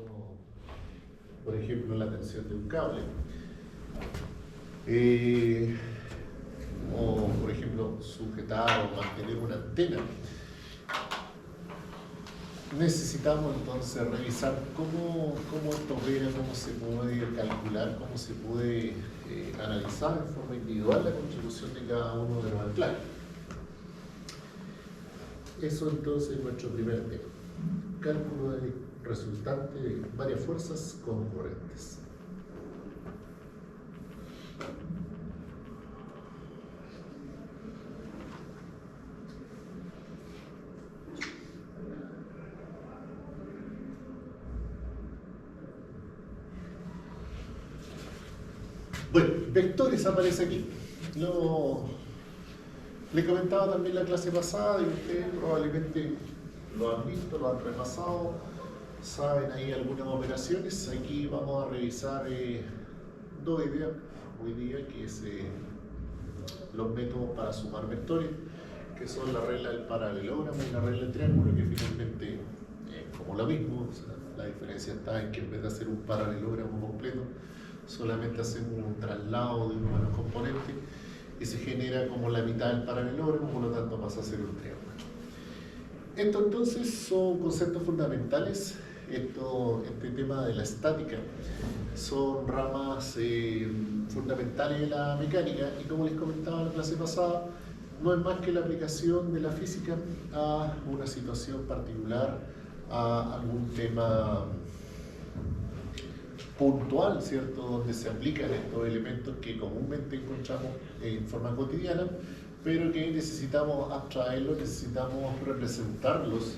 como por ejemplo la tensión de un cable, o por ejemplo sujetar o mantener una antena. Necesitamos entonces revisar cómo esto opera, cómo se puede calcular, cómo se puede analizar en forma individual la contribución de cada uno de los anclajes. Eso entonces es nuestro primer tema. Cálculo de resultante de varias fuerzas concurrentes. Bueno, vectores aparece aquí. Le comentaba también la clase pasada y ustedes probablemente lo han visto, lo han repasado, saben ahí algunas operaciones. Aquí vamos a revisar dos ideas hoy día, que es los métodos para sumar vectores, que son la regla del paralelogramo y la regla del triángulo, que finalmente es como lo mismo. O sea, la diferencia está en que en vez de hacer un paralelogramo completo, solamente hacemos un traslado de uno de los componentes y se genera como la mitad del paralelogramo, por lo tanto pasa a ser un triángulo. Esto entonces son conceptos fundamentales. Este tema de la estática son ramas fundamentales de la mecánica, y como les comentaba en la clase pasada, no es más que la aplicación de la física a una situación particular, a algún tema puntual, ¿cierto?, donde se aplican estos elementos que comúnmente encontramos en forma cotidiana, pero que necesitamos abstraerlos, necesitamos representarlos,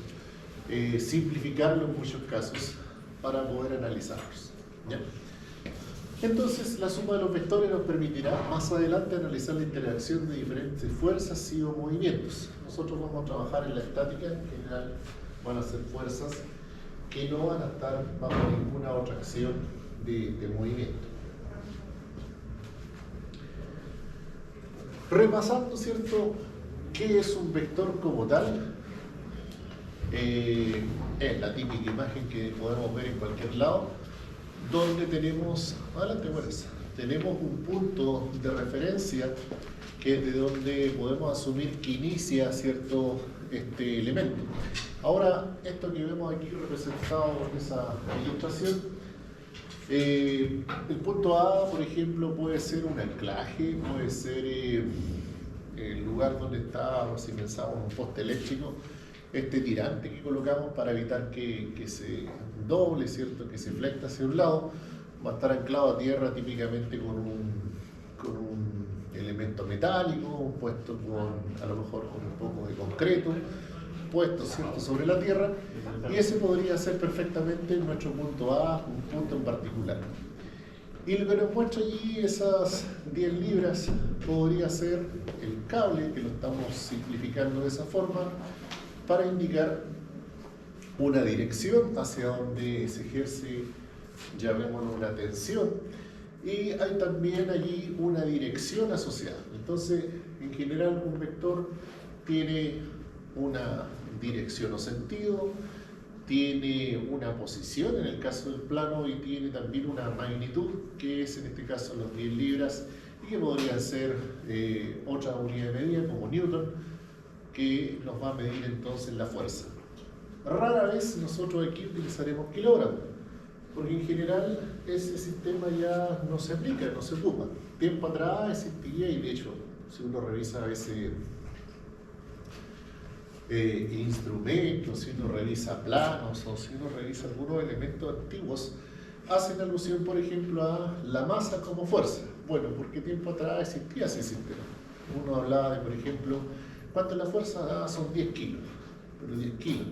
simplificarlos en muchos casos para poder analizarlos, ¿ya? Entonces, la suma de los vectores nos permitirá más adelante analizar la interacción de diferentes fuerzas y o movimientos. Nosotros vamos a trabajar en la estática. En general van a ser fuerzas que no van a estar bajo ninguna otra acción de movimiento. Repasando, ¿cierto?, qué es un vector como tal. Es la típica imagen que podemos ver en cualquier lado, donde tenemos, tenemos un punto de referencia que es de donde podemos asumir que inicia cierto elemento. Ahora, esto que vemos aquí representado en esa ilustración, el punto A, por ejemplo, puede ser un anclaje, puede ser el lugar donde está, si pensamos en un poste eléctrico, tirante que colocamos para evitar que se doble, ¿cierto?, que se flecta hacia un lado. Va a estar anclado a tierra típicamente con un elemento metálico, puesto a lo mejor con un poco de concreto, puesto, ¿cierto?, sobre la tierra, y ese podría ser perfectamente nuestro punto A, un punto en particular. Y lo que nos muestra allí esas 10 libras podría ser el cable, que lo estamos simplificando de esa forma, para indicar una dirección hacia donde se ejerce, llamémoslo, una tensión, y hay también allí una dirección asociada. Entonces, en general, un vector tiene una dirección o sentido, tiene una posición en el caso del plano, y tiene también una magnitud, que es en este caso los 10 libras, y que podrían ser otra unidad de medida como Newton, que nos va a medir entonces la fuerza. Rara vez nosotros aquí utilizaremos kilogramos, porque en general ese sistema ya no se aplica, no se ocupa. Tiempo atrás existía, y de hecho, si uno revisa a veces instrumentos, si uno revisa planos, o si uno revisa algunos elementos antiguos, hacen alusión, por ejemplo, a la masa como fuerza. Bueno, porque tiempo atrás existía ese sistema. Uno hablaba de, por ejemplo, ¿cuánto es la fuerza? Son 10 kilos, pero 10 kilos.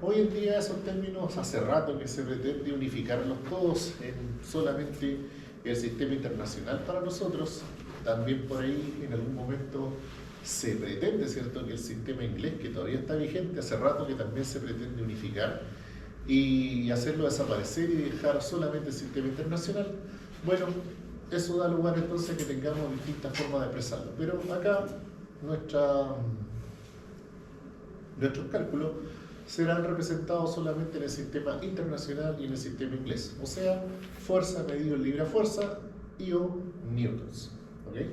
Hoy en día esos términos hace rato que se pretende unificarlos todos en solamente el sistema internacional para nosotros. También por ahí en algún momento se pretende, ¿cierto?, que el sistema inglés, que todavía está vigente, hace rato que también se pretende unificar y hacerlo desaparecer y dejar solamente el sistema internacional. Bueno, eso da lugar entonces a que tengamos distintas formas de expresarlo. Pero acá nuestros cálculos serán representados solamente en el sistema internacional y en el sistema inglés, o sea, fuerza medido en libra fuerza y o newtons. ¿Okay?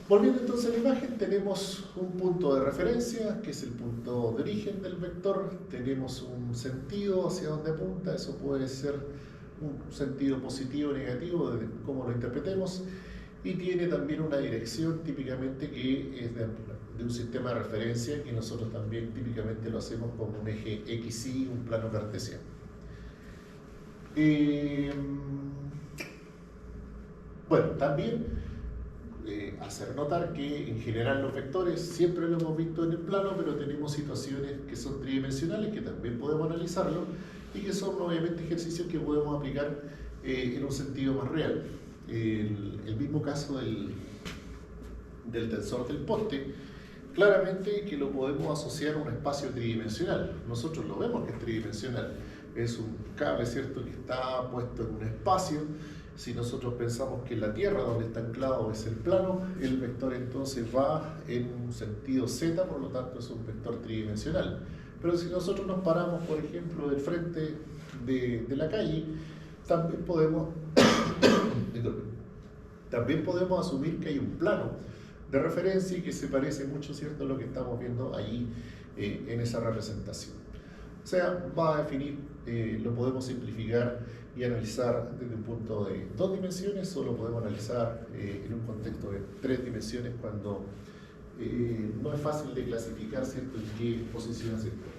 Volviendo entonces a la imagen, tenemos un punto de referencia, que es el punto de origen del vector, tenemos un sentido hacia donde apunta, eso puede ser un sentido positivo o negativo, de cómo lo interpretemos, y tiene también una dirección típicamente que es de un sistema de referencia, que nosotros también típicamente lo hacemos como un eje XY, un plano cartesiano. Bueno, también hacer notar que en general los vectores siempre lo hemos visto en el plano, pero tenemos situaciones que son tridimensionales que también podemos analizarlo y que son obviamente ejercicios que podemos aplicar en un sentido más real. El mismo caso del tensor del poste, claramente que lo podemos asociar a un espacio tridimensional. Nosotros lo vemos que es tridimensional. Es un cable, ¿cierto?, que está puesto en un espacio. Si nosotros pensamos que la Tierra donde está anclado es el plano, el vector entonces va en un sentido z, por lo tanto es un vector tridimensional. Pero si nosotros nos paramos, por ejemplo, del frente de la calle, también podemos asumir que hay un plano de referencia y que se parece mucho, ¿cierto?, a lo que estamos viendo allí en esa representación. O sea, va a definir, lo podemos simplificar y analizar desde un punto de 2 dimensiones, o lo podemos analizar en un contexto de 3 dimensiones cuando no es fácil de clasificar, ¿cierto?, en qué posición se encuentra.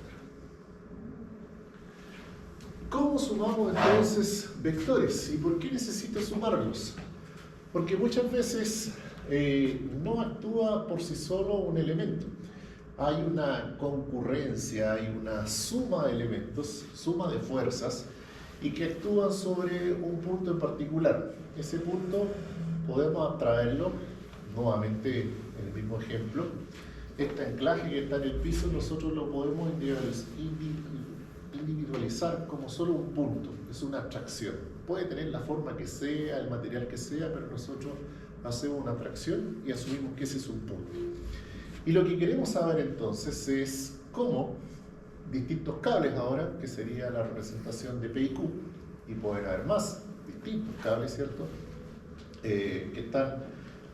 ¿Cómo sumamos entonces vectores y por qué necesito sumarlos? Porque muchas veces no actúa por sí solo un elemento. Hay una concurrencia, hay una suma de elementos, suma de fuerzas, y que actúan sobre un punto en particular. Ese punto podemos abstraerlo, nuevamente en el mismo ejemplo. Este anclaje que está en el piso nosotros lo podemos individualizar como solo un punto, es una abstracción. Puede tener la forma que sea, el material que sea, pero nosotros hacemos una abstracción y asumimos que ese es un punto. Y lo que queremos saber entonces es cómo distintos cables ahora, que sería la representación de P y Q, y pueden haber más distintos cables, ¿cierto?, que están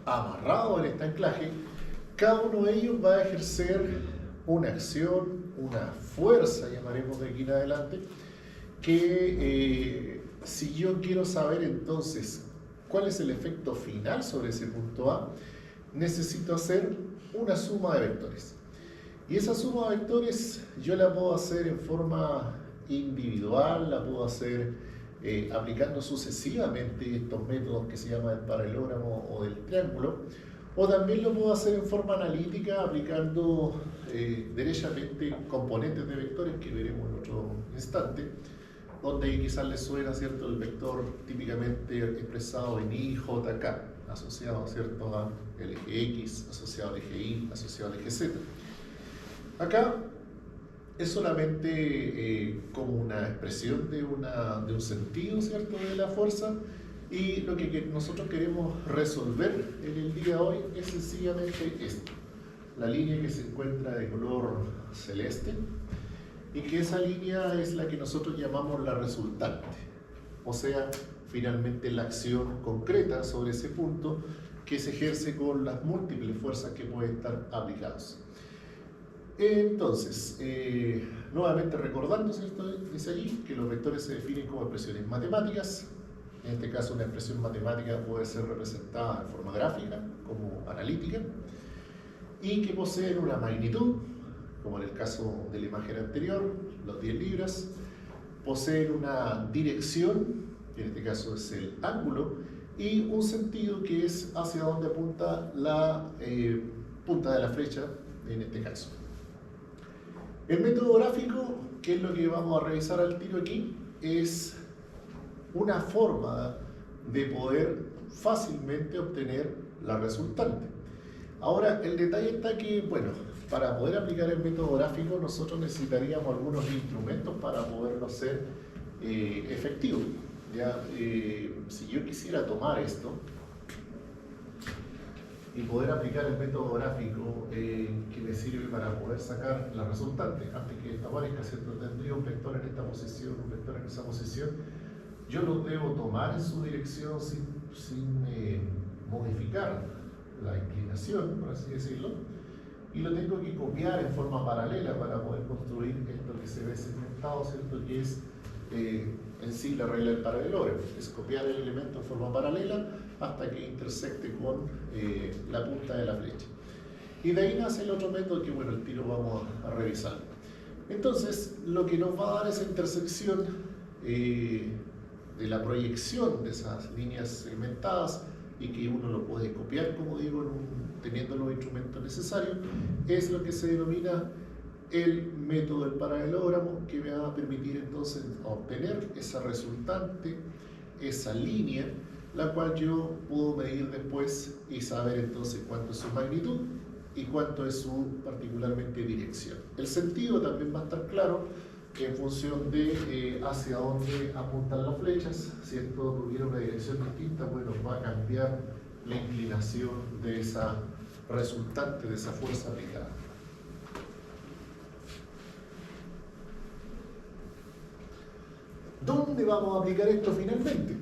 amarrados en este anclaje, cada uno de ellos va a ejercer una acción, una fuerza, llamaremos de aquí en adelante, que si yo quiero saber entonces cuál es el efecto final sobre ese punto A, necesito hacer una suma de vectores. Y esa suma de vectores yo la puedo hacer en forma individual, la puedo hacer aplicando sucesivamente estos métodos que se llaman el paralelogramo o del triángulo, o también lo puedo hacer en forma analítica aplicando derechamente componentes de vectores que veremos en otro instante, donde quizás les suena, ¿cierto?, el vector típicamente expresado en I, J, K, asociado, ¿cierto?, al eje X, asociado al eje Y, asociado al eje Z. Acá es solamente como una expresión de un sentido, ¿cierto?, de la fuerza, y lo que nosotros queremos resolver en el día de hoy es sencillamente esto. La línea que se encuentra de color celeste, y que esa línea es la que nosotros llamamos la resultante, o sea, finalmente la acción concreta sobre ese punto que se ejerce con las múltiples fuerzas que pueden estar aplicadas. Entonces, nuevamente recordando, ¿cierto?, dice allí que los vectores se definen como expresiones matemáticas. En este caso, una expresión matemática puede ser representada en forma gráfica, como analítica, y que poseen una magnitud, como en el caso de la imagen anterior, los 10 libras, poseen una dirección, que en este caso es el ángulo, y un sentido que es hacia donde apunta la punta de la flecha, en este caso. El método gráfico, que es lo que vamos a revisar al tiro aquí, es una forma de poder fácilmente obtener la resultante. Ahora, el detalle está que, bueno, para poder aplicar el método gráfico nosotros necesitaríamos algunos instrumentos para poderlo hacer efectivo. ¿Ya? Si yo quisiera tomar esto y poder aplicar el método gráfico que me sirve para poder sacar la resultante. Antes que esto aparezca, ¿cierto? Tendría un vector en esta posición, un vector en esa posición. Yo lo debo tomar en su dirección sin modificar la inclinación, por así decirlo, y lo tengo que copiar en forma paralela para poder construir esto que se ve segmentado, ¿cierto? Que es en sí la regla del paralelogramo, es copiar el elemento en forma paralela hasta que intersecte con la punta de la flecha. Y de ahí nace el otro método que, bueno, el tiro vamos a revisar. Entonces, lo que nos va a dar esa intersección de la proyección de esas líneas segmentadas y que uno lo puede copiar, como digo, teniendo los instrumentos necesarios, es lo que se denomina el método del paralelogramo, que me va a permitir entonces obtener esa resultante, esa línea, la cual yo puedo medir después y saber entonces cuánto es su magnitud y cuánto es su particularmente dirección. El sentido también va a estar claro en función de hacia dónde apuntan las flechas. Si esto tuviera una dirección distinta, bueno, va a cambiar la inclinación de esa resultante, de esa fuerza aplicada. ¿Dónde vamos a aplicar esto finalmente?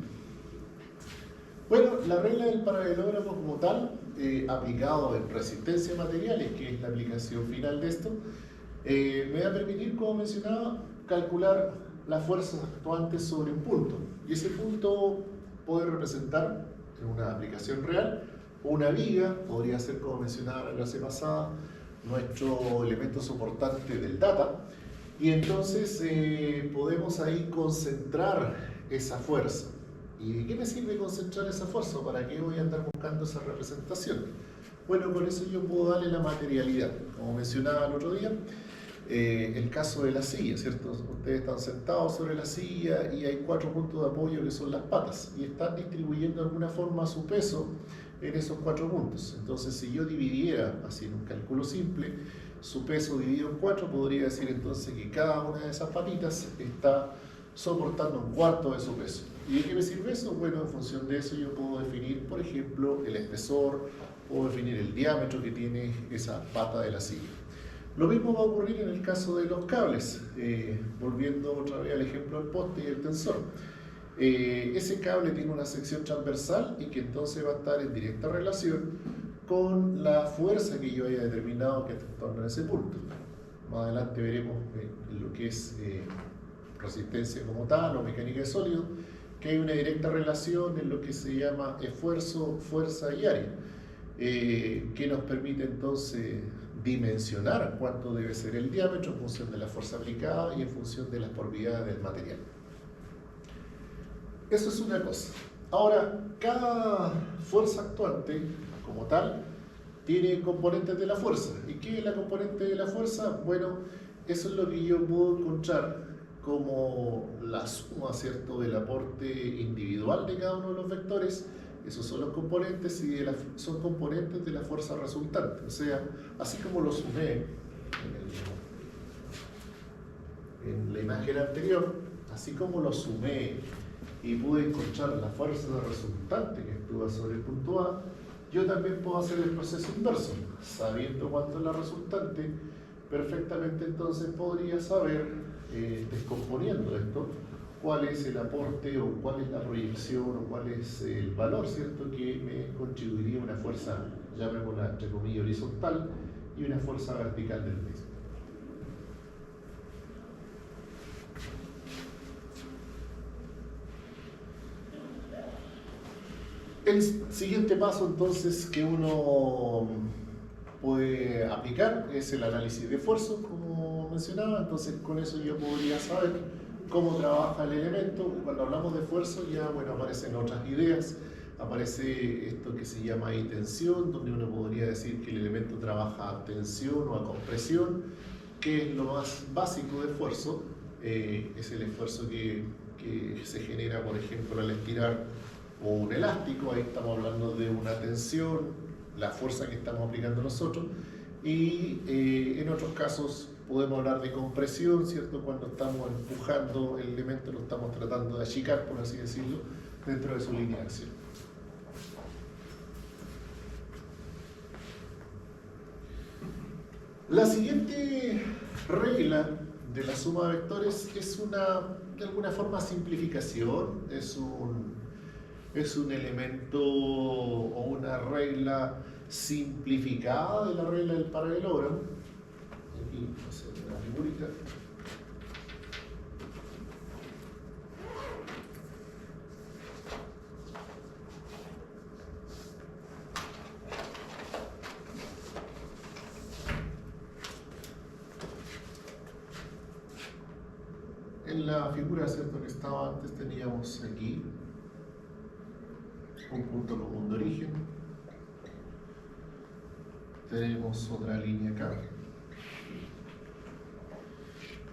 Bueno, la regla del paralelogramo como tal, aplicado en resistencia a materiales, que es la aplicación final de esto, me va a permitir, como mencionaba, calcular las fuerzas actuantes sobre un punto. Y ese punto puede representar, en una aplicación real, una viga, podría ser, como mencionaba la clase pasada, nuestro elemento soportante del data. Y entonces podemos ahí concentrar esa fuerza. ¿Y de qué me sirve concentrar esa fuerza? ¿Para qué voy a andar buscando esa representación? Bueno, con eso yo puedo darle la materialidad. Como mencionaba el otro día, el caso de la silla, ¿cierto? Ustedes están sentados sobre la silla y hay 4 puntos de apoyo que son las patas y están distribuyendo de alguna forma su peso en esos 4 puntos. Entonces, si yo dividiera, así en un cálculo simple, su peso dividido en 4, podría decir entonces que cada una de esas patitas está soportando 1/4 de su peso. ¿Y de qué me sirve eso? Bueno, en función de eso yo puedo definir, por ejemplo, el espesor, puedo definir el diámetro que tiene esa pata de la silla. Lo mismo va a ocurrir en el caso de los cables, volviendo otra vez al ejemplo del poste y el tensor. Ese cable tiene una sección transversal y que entonces va a estar en directa relación con la fuerza que yo haya determinado que está en torno a ese punto. Más adelante veremos en lo que es resistencia como tal o mecánica de sólidos, que hay una directa relación en lo que se llama esfuerzo, fuerza y área, que nos permite entonces dimensionar cuánto debe ser el diámetro en función de la fuerza aplicada y en función de las propiedades del material. Eso es una cosa. Ahora, cada fuerza actuante, como tal, tiene componentes de la fuerza. ¿Y qué es la componente de la fuerza? Bueno, eso es lo que yo puedo encontrar como la suma, ¿cierto?, del aporte individual de cada uno de los vectores. Esos son los componentes y son componentes de la fuerza resultante. O sea, así como lo sumé en la imagen anterior, así como lo sumé y pude encontrar la fuerza resultante que actúa sobre el punto A, yo también puedo hacer el proceso inverso. Sabiendo cuánto es la resultante, perfectamente entonces podría saber, descomponiendo esto, cuál es el aporte o cuál es la proyección o cuál es el valor, ¿cierto?, que me contribuiría una fuerza, llamémosla entre comillas horizontal, y una fuerza vertical del mismo. El siguiente paso entonces que uno puede aplicar es el análisis de esfuerzo, como mencionaba. Entonces con eso yo podría saber cómo trabaja el elemento. Cuando hablamos de esfuerzo ya, bueno, aparecen otras ideas, aparece esto que se llama ahí tensión, donde uno podría decir que el elemento trabaja a tensión o a compresión, que es lo más básico de esfuerzo. Es el esfuerzo que se genera, por ejemplo, al estirar o un elástico. Ahí estamos hablando de una tensión, la fuerza que estamos aplicando nosotros, y en otros casos podemos hablar de compresión, ¿cierto?, cuando estamos empujando el elemento, lo estamos tratando de achicar, por así decirlo, dentro de su línea de acción. La siguiente regla de la suma de vectores es una, de alguna forma, simplificación, es un elemento o una regla simplificada de la regla del paralelogramo. Aquí voy a hacer una figurita. En la figura, ¿cierto?, que estaba antes, teníamos aquí un punto común de origen, tenemos otra línea acá,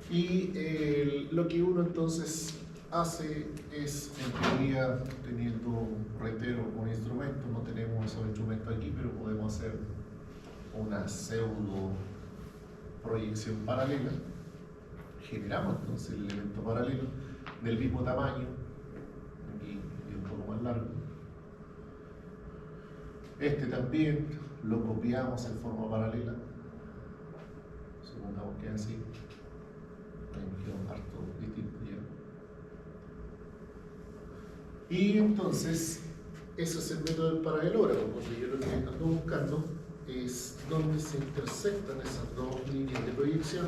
y lo que uno entonces hace es, en teoría, teniendo, reitero, un instrumento, no tenemos esos instrumentos aquí, pero podemos hacer una pseudo proyección paralela. Generamos entonces el elemento paralelo del mismo tamaño, aquí es un poco más largo. Este también lo copiamos en forma paralela, supongamos que es así. Ahí me quedó harto distinto ya. Y entonces, eso es el método del paralelogramo, donde yo lo que ando buscando es dónde se intersectan esas dos líneas de proyección.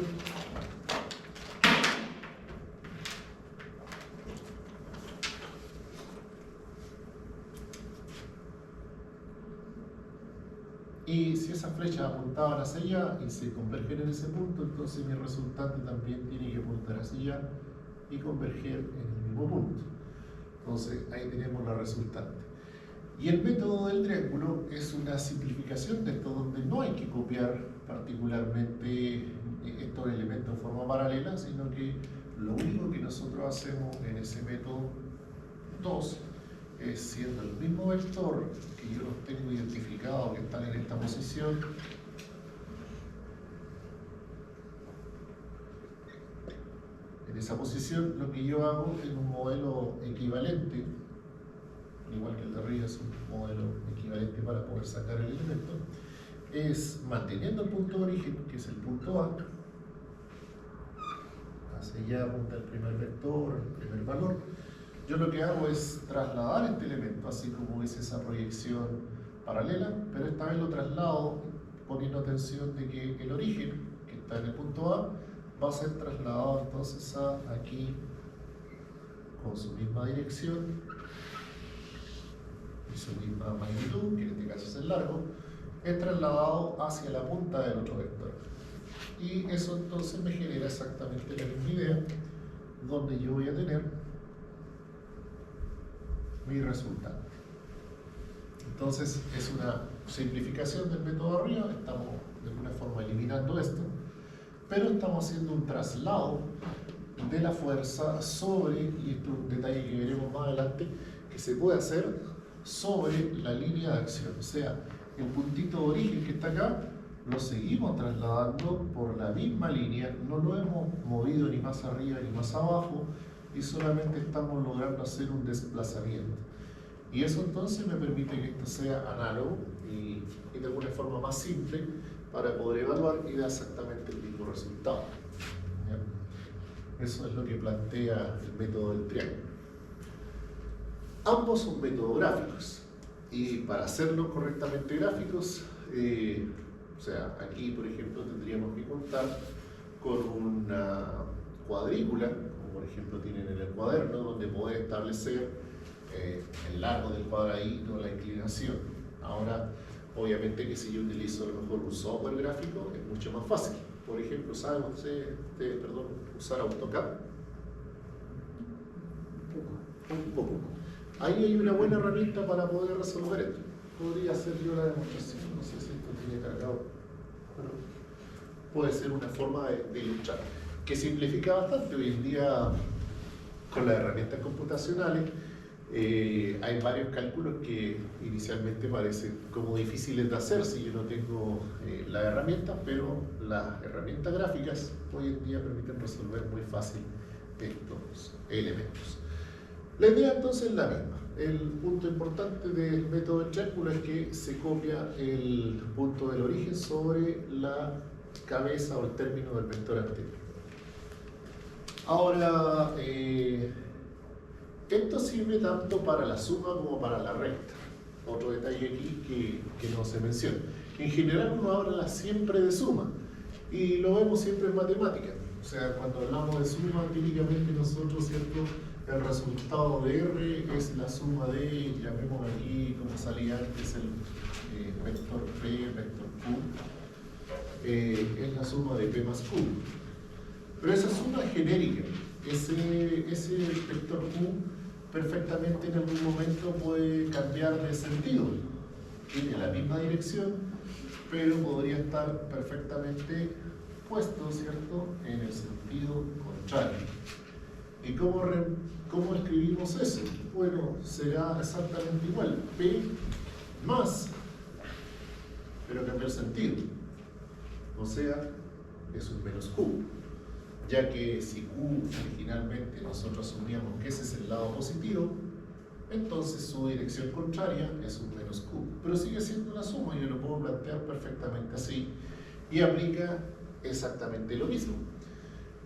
Y si esas flechas apuntaban hacia allá y se convergen en ese punto, entonces mi resultante también tiene que apuntar hacia allá y converger en el mismo punto. Entonces ahí tenemos la resultante. Y el método del triángulo es una simplificación de esto, donde no hay que copiar particularmente estos elementos en forma paralela, sino que lo único que nosotros hacemos en ese método 2 es, siendo el mismo vector que yo los tengo identificados que están en esta posición, en esa posición lo que yo hago en un modelo equivalente, igual que el de arriba es un modelo equivalente para poder sacar el elemento, es manteniendo el punto de origen, que es el punto A, hacia allá apunta el primer vector, el primer valor. Yo lo que hago es trasladar este elemento, así como es esa proyección paralela, pero esta vez lo traslado poniendo atención de que el origen, que está en el punto A, va a ser trasladado entonces a aquí con su misma dirección y su misma magnitud, que en este caso es el largo, es trasladado hacia la punta del otro vector. Y eso entonces me genera exactamente la misma idea, donde yo voy a tener mi resultante. Entonces es una simplificación del método de arriba, estamos de alguna forma eliminando esto, pero estamos haciendo un traslado de la fuerza sobre, y esto es un detalle que veremos más adelante, que se puede hacer sobre la línea de acción, o sea, el puntito de origen que está acá, lo seguimos trasladando por la misma línea, no lo hemos movido ni más arriba ni más abajo, y solamente estamos logrando hacer un desplazamiento. Y eso entonces me permite que esto sea análogo y de alguna forma más simple para poder evaluar y dar exactamente el mismo resultado. ¿Ya? Eso es lo que plantea el método del triángulo. Ambos son métodos gráficos y para hacerlos correctamente gráficos, o sea, aquí por ejemplo tendríamos que contar con una cuadrícula, como por ejemplo tienen en el cuaderno, donde poder establecer el largo del cuadradito, la inclinación. Ahora, obviamente que si yo utilizo a lo mejor un software gráfico es mucho más fácil. Por ejemplo, ¿saben ustedes, usar AutoCAD? Un poco. Ahí hay una buena herramienta para poder resolver esto. Podría hacer yo la demostración, no sé si esto tiene cargado. Bueno, puede ser una forma de ilustrar, que simplifica bastante. Hoy en día, con las herramientas computacionales, hay varios cálculos que inicialmente parecen como difíciles de hacer si yo no tengo las herramientas, pero las herramientas gráficas hoy en día permiten resolver muy fácil estos elementos. La idea entonces es la misma. El punto importante del método del triángulo es que se copia el punto del origen sobre la cabeza o el término del vector anterior. Ahora, esto sirve tanto para la suma como para la recta. Otro detalle aquí que no se menciona. En general uno habla siempre de suma y lo vemos siempre en matemáticas. O sea, cuando hablamos de suma, típicamente nosotros, ¿cierto? El resultado de R es la suma de, llamemos aquí como salía antes el vector P, vector Q, es la suma de P más Q. Pero esa suma es genérica. Ese vector Q perfectamente en algún momento puede cambiar de sentido. Tiene la misma dirección, pero podría estar perfectamente puesto, ¿cierto?, en el sentido contrario. ¿Y cómo escribimos eso? Bueno, será exactamente igual. P más, pero cambia el sentido. O sea, es un menos Q. Ya que si Q originalmente nosotros asumíamos que ese es el lado positivo, entonces su dirección contraria es un menos Q. Pero sigue siendo una suma, yo lo puedo plantear perfectamente así y aplica exactamente lo mismo.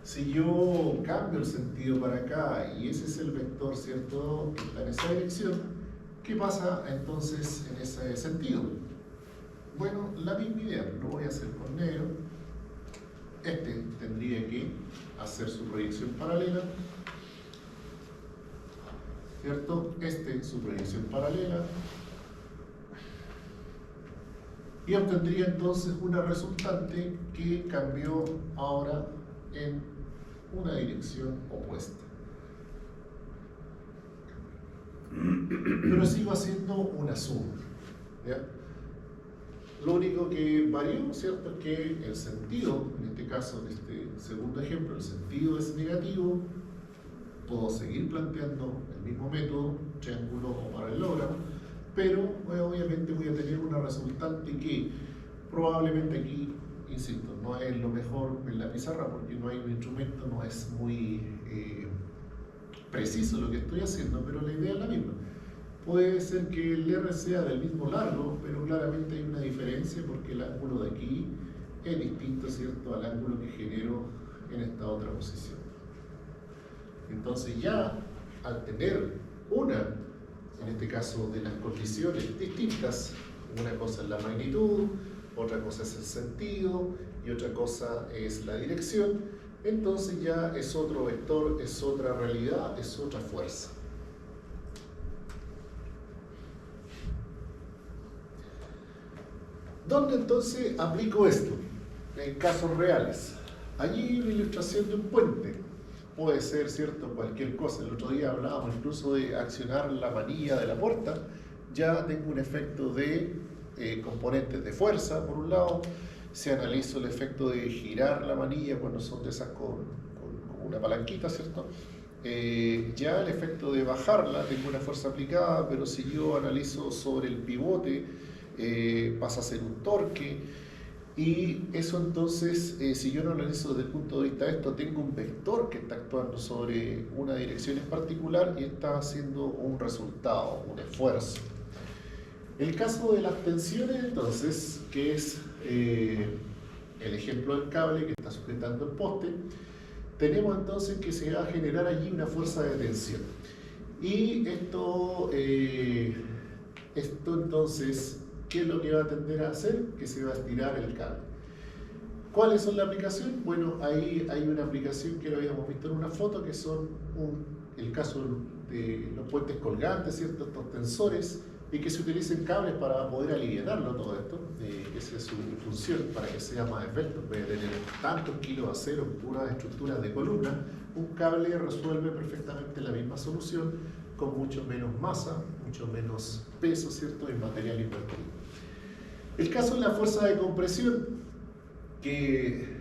Si yo cambio el sentido para acá y ese es el vector, ¿cierto?, que está en esa dirección, ¿qué pasa entonces en ese sentido? Bueno, la misma idea, lo voy a hacer con negro. Este tendría que hacer su proyección paralela, ¿cierto? Este su proyección paralela y obtendría entonces una resultante que cambió ahora en una dirección opuesta. Pero sigo haciendo una suma, ¿ya? Lo único que varió, ¿cierto?, es que el sentido, en este caso, de este segundo ejemplo, el sentido es negativo. Puedo seguir planteando el mismo método, triángulo o paralelogramo, pero obviamente voy a tener una resultante que probablemente aquí, insisto, no es lo mejor en la pizarra porque no hay un instrumento, no es muy preciso lo que estoy haciendo, pero la idea es la misma. Puede ser que el R sea del mismo largo, pero claramente hay una diferencia porque el ángulo de aquí es distinto, ¿cierto?, al ángulo que genero en esta otra posición. Entonces ya al tener en este caso, de las condiciones distintas, una cosa es la magnitud, otra cosa es el sentido y otra cosa es la dirección, entonces ya es otro vector, es otra realidad, es otra fuerza. ¿Dónde entonces aplico esto? En casos reales. Allí la ilustración de un puente puede ser, ¿cierto?, cualquier cosa. El otro día hablábamos incluso de accionar la manilla de la puerta. Ya tengo un efecto de componentes de fuerza, por un lado. Si analizo el efecto de girar la manilla cuando son de esas con una palanquita, ¿cierto? Ya el efecto de bajarla, tengo una fuerza aplicada, pero si yo analizo sobre el pivote, pasa a ser un torque, y eso entonces, si yo lo analizo desde el punto de vista de esto, tengo un vector que está actuando sobre una dirección en particular y está haciendo un resultado, un esfuerzo. El caso de las tensiones entonces, que es el ejemplo del cable que está sujetando el poste, tenemos entonces que se va a generar allí una fuerza de tensión. Y esto entonces, ¿qué es lo que va a tender a hacer? Que se va a estirar el cable. ¿Cuáles son las aplicaciones? Bueno, ahí hay una aplicación que lo habíamos visto en una foto, que son el caso de los puentes colgantes, ¿cierto?, estos tensores, y que se utilicen cables para poder aliviarlo todo esto. Esa es su función, para que sea más esbelto. En vez de tener tantos kilos de acero en puras estructuras de columna, un cable resuelve perfectamente la misma solución con mucho menos masa, mucho menos peso, ¿cierto?, en material invertido. El caso de la fuerza de compresión, que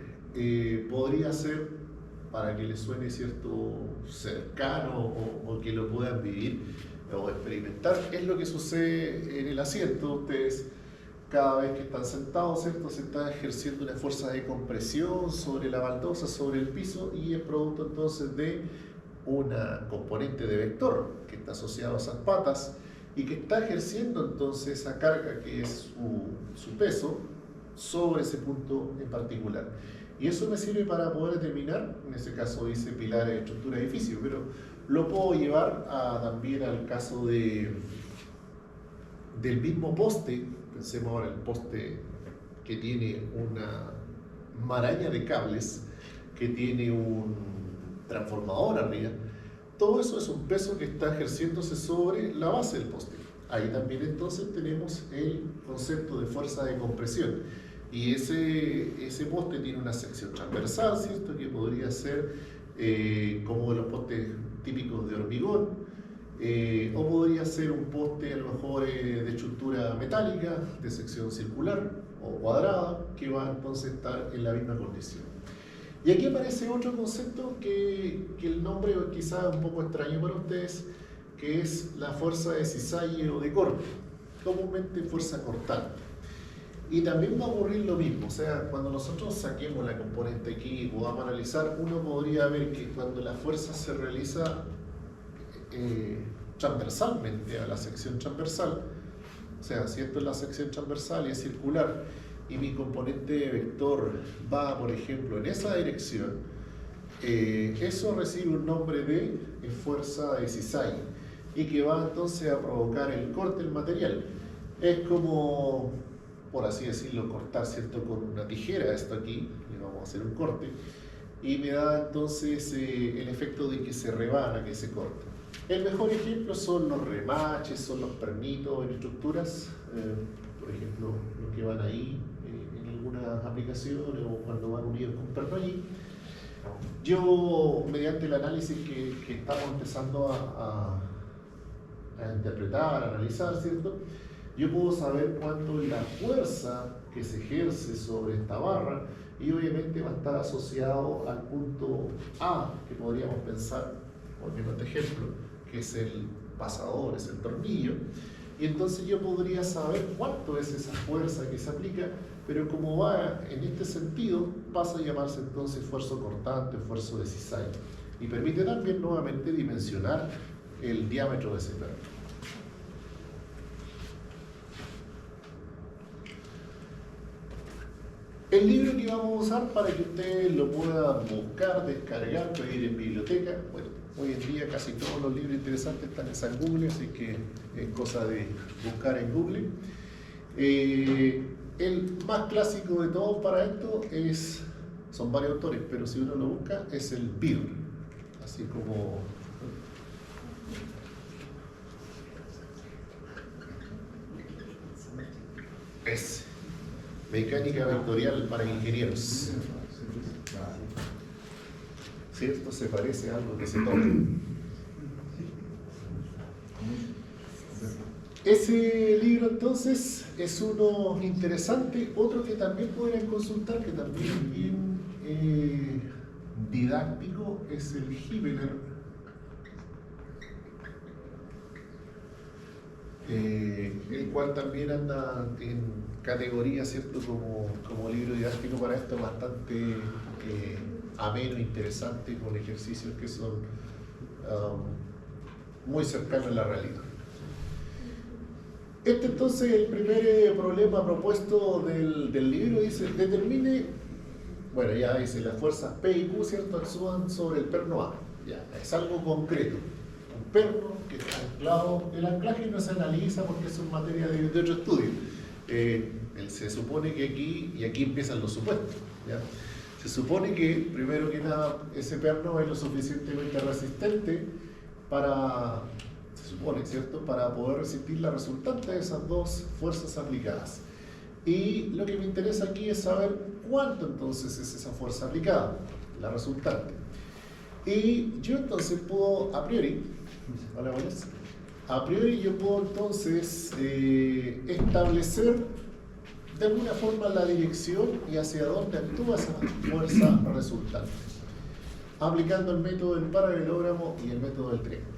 podría ser, para que les suene, ¿cierto?, cercano o que lo puedan vivir o experimentar, es lo que sucede en el asiento. Ustedes, cada vez que están sentados, ¿cierto?, se está ejerciendo una fuerza de compresión sobre la baldosa, sobre el piso, y es producto entonces de una componente de vector que está asociado a esas patas y que está ejerciendo entonces esa carga que es su peso sobre ese punto en particular. Y eso me sirve para poder determinar, en ese caso dice pilares, estructura, edificio, pero lo puedo llevar también al caso del mismo poste. Pensemos ahora el poste que tiene una maraña de cables, que tiene un transformador arriba. Todo eso es un peso que está ejerciéndose sobre la base del poste. Ahí también entonces tenemos el concepto de fuerza de compresión. Y ese poste tiene una sección transversal, ¿cierto? Que podría ser como de los postes típicos de hormigón, o podría ser un poste a lo mejor de estructura metálica, de sección circular o cuadrada, que va entonces a estar en la misma condición. Y aquí aparece otro concepto que el nombre quizás es un poco extraño para ustedes, que es la fuerza de cizalle o de corte, comúnmente fuerza cortante. Y también va a ocurrir lo mismo, o sea, cuando nosotros saquemos la componente aquí y podamos analizar, uno podría ver que cuando la fuerza se realiza transversalmente a la sección transversal, o sea, si esto es la sección transversal y es circular, y mi componente vector va, por ejemplo, en esa dirección, eso recibe un nombre de fuerza de cizalle, y que va entonces a provocar el corte del material. Es como, por así decirlo, cortar, ¿cierto?, con una tijera esto aquí, le vamos a hacer un corte, y me da entonces el efecto de que se rebana, que se corta. El mejor ejemplo son los remaches, son los pernitos en estructuras, por ejemplo, los que van ahí en algunas aplicaciones o cuando van unidos con perno allí. Yo, mediante el análisis que estamos empezando a interpretar, a analizar, ¿cierto?, yo puedo saber cuánto es la fuerza que se ejerce sobre esta barra, y obviamente va a estar asociado al punto A, que podríamos pensar, por ejemplo, que es el pasador, es el tornillo, y entonces yo podría saber cuánto es esa fuerza que se aplica, pero como va en este sentido, pasa a llamarse entonces esfuerzo cortante, esfuerzo de cizalle, y permite también nuevamente dimensionar el diámetro de ese perno. El libro que vamos a usar para que ustedes lo puedan buscar, descargar, pedir en biblioteca. Bueno, hoy en día casi todos los libros interesantes están en San Google, así que es cosa de buscar en Google. El más clásico de todos para esto son varios autores, pero si uno lo busca es el BIR, así como es Mecánica Vectorial para Ingenieros. ¿Cierto? Se parece a algo que se toca. Ese libro entonces es uno interesante. Otro que también podrían consultar, que también es bien didáctico, es el Hibeler. El cual también anda en categoría, ¿cierto?, como libro didáctico para esto, bastante ameno, interesante, con ejercicios que son muy cercanos a la realidad. Este entonces el primer problema propuesto del libro dice: determine, bueno, ya dice, las fuerzas P y Q, ¿cierto?, actúan sobre el perno A. Ya, es algo concreto. Un perno que está anclado. El anclaje no se analiza porque es una materia de otro estudio. Se supone que aquí, y aquí empiezan los supuestos, ¿ya? Se supone que, primero que nada, ese perno es lo suficientemente resistente se supone, ¿cierto?, para poder resistir la resultante de esas dos fuerzas aplicadas. Y lo que me interesa aquí es saber cuánto entonces es esa fuerza aplicada, la resultante. Y yo entonces puedo, a priori, yo puedo entonces establecer de alguna forma la dirección y hacia dónde actúa esa fuerza resultante, aplicando el método del paralelogramo y el método del triángulo.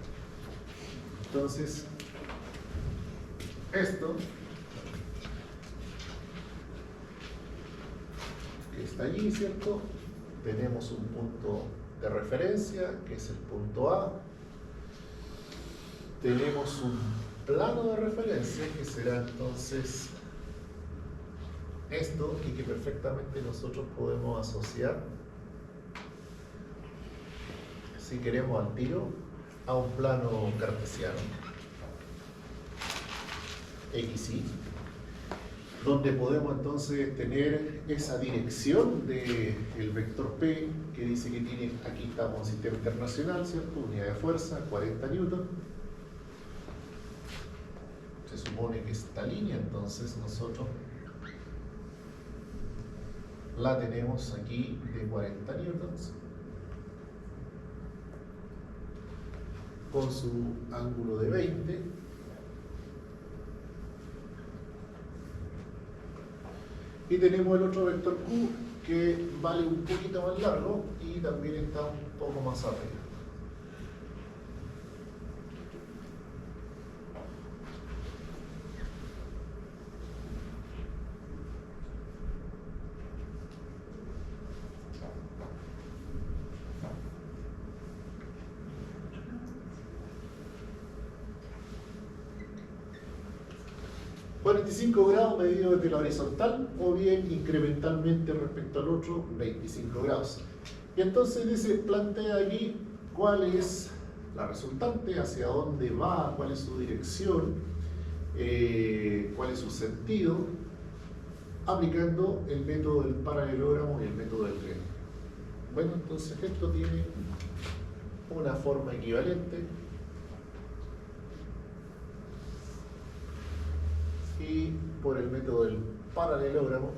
Entonces, esto que está allí, ¿cierto? Tenemos un punto de referencia, que es el punto A. Tenemos un plano de referencia, que será entonces esto y que perfectamente nosotros podemos asociar, si queremos al tiro, a un plano cartesiano XY, donde podemos entonces tener esa dirección del vector P, que dice que tiene, aquí estamos en sistema internacional, ¿cierto? Unidad de fuerza, 40 newton. Se supone que esta línea, entonces, nosotros la tenemos aquí de 40 newtons, con su ángulo de 20. Y tenemos el otro vector Q que vale un poquito más largo y también está un poco más arriba. $45 grados medido desde la horizontal o bien incrementalmente respecto al otro 25 grados. Y entonces dice, plantea aquí cuál es la resultante, hacia dónde va, cuál es su dirección, cuál es su sentido, aplicando el método del paralelogramo y el método del triángulo. Bueno, entonces esto tiene una forma equivalente. Y por el método del paralelogramo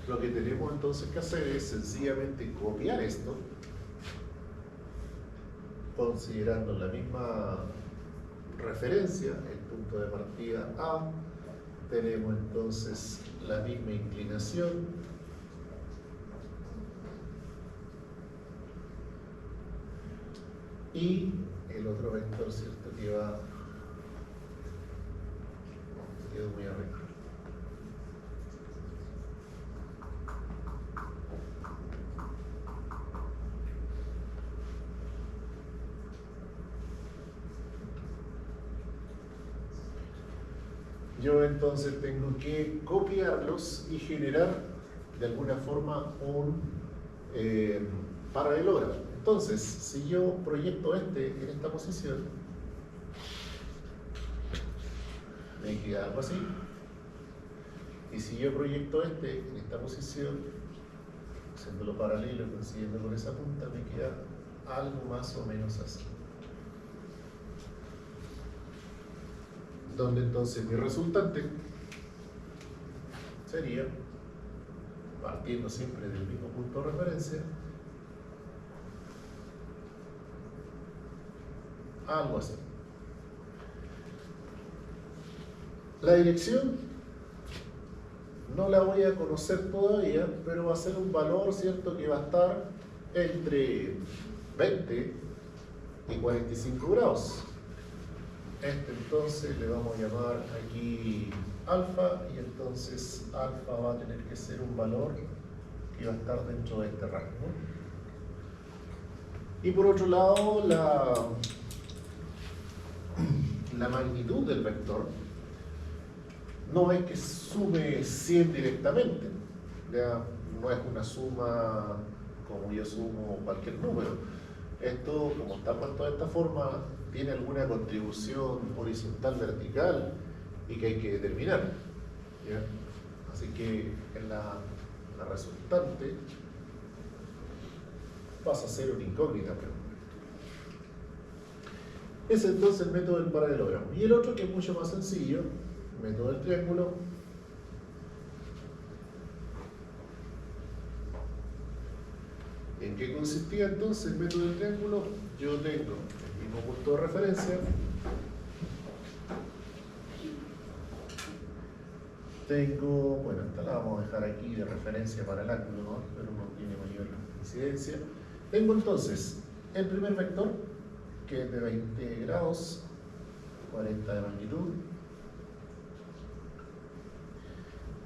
lo que tenemos entonces que hacer es sencillamente copiar esto, considerando la misma referencia, el punto de partida A, tenemos entonces la misma inclinación, y el otro vector, ¿cierto?, que va, quedó muy arriba. Yo entonces tengo que copiarlos y generar de alguna forma un paralelogramo. Entonces, si yo proyecto este en esta posición, me queda algo así. Y si yo proyecto este en esta posición, haciéndolo paralelo, consiguiendo con esa punta, me queda algo más o menos así. Donde entonces mi resultante sería, partiendo siempre del mismo punto de referencia, algo así. La dirección no la voy a conocer todavía, pero va a ser un valor, ¿cierto?, que va a estar entre 20 y 45 grados. Este entonces le vamos a llamar aquí alfa, y entonces alfa va a tener que ser un valor que va a estar dentro de este rango. Y por otro lado, la magnitud del vector no es que sume 100 directamente, ya no es una suma como yo sumo cualquier número. Esto, como está puesto de esta forma, tiene alguna contribución horizontal, vertical, y que hay que determinar, ¿ya? Así que en la resultante pasa a ser una incógnita, pero es entonces el método del paralelogramo. Y el otro, que es mucho más sencillo, el método del triángulo. ¿En qué consistía entonces el método del triángulo? Yo tengo el mismo punto de referencia, tengo, bueno, esta la vamos a dejar aquí de referencia para el ángulo, ¿no?, pero no tiene mayor incidencia. Tengo entonces el primer vector, que es de 20 grados, 40 de magnitud.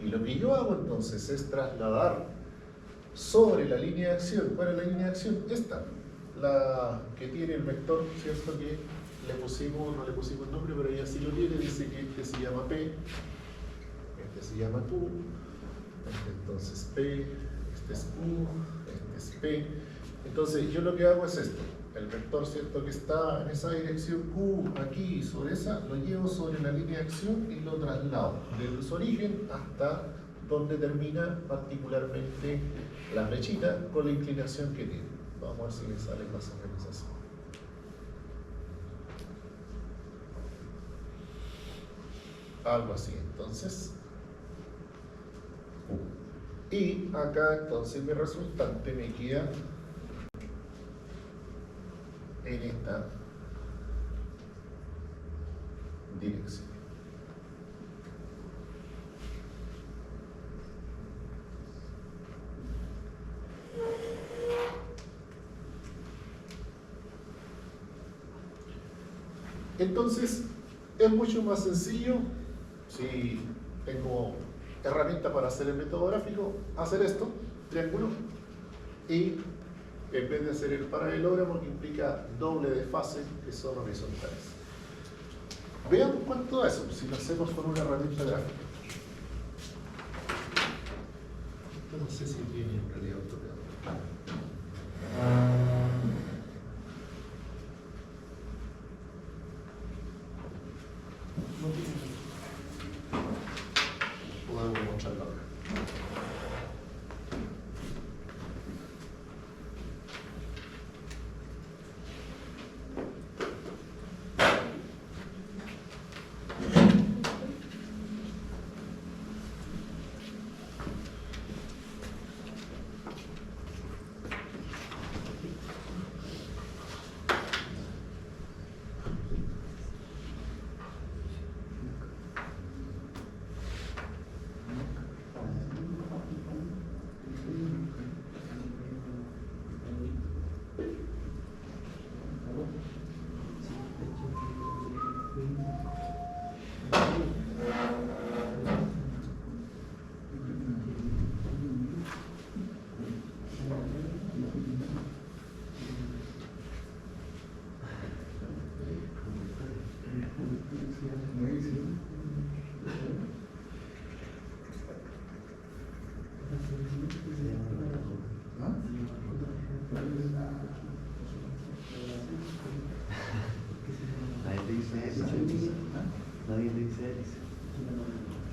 Y lo que yo hago entonces es trasladar sobre la línea de acción. ¿Cuál es la línea de acción? Esta, la que tiene el vector, ¿cierto?, que le pusimos, no le pusimos el nombre, pero ella sí lo tiene, dice que este se llama P, este se llama Q, este entonces P, este es Q, este es P. Entonces yo lo que hago es esto, el vector, ¿cierto?, que está en esa dirección Q, aquí, sobre esa, lo llevo sobre la línea de acción y lo traslado desde su origen hasta donde termina particularmente la flechita con la inclinación que tiene. Vamos a ver si me sale más o menos así. Algo así, entonces. Y acá entonces mi resultante me queda en esta dirección. Entonces, es mucho más sencillo, si tengo herramienta para hacer el método gráfico, hacer esto, triángulo, y en vez de hacer el paralelogramo que implica doble de fase, que son horizontales. Veamos cuánto da eso, si lo hacemos con una herramienta gráfica. Esto no sé si tiene en realidad otro lado. No tiene. Podemos mostrarlo acá. Nadie le dice hélice.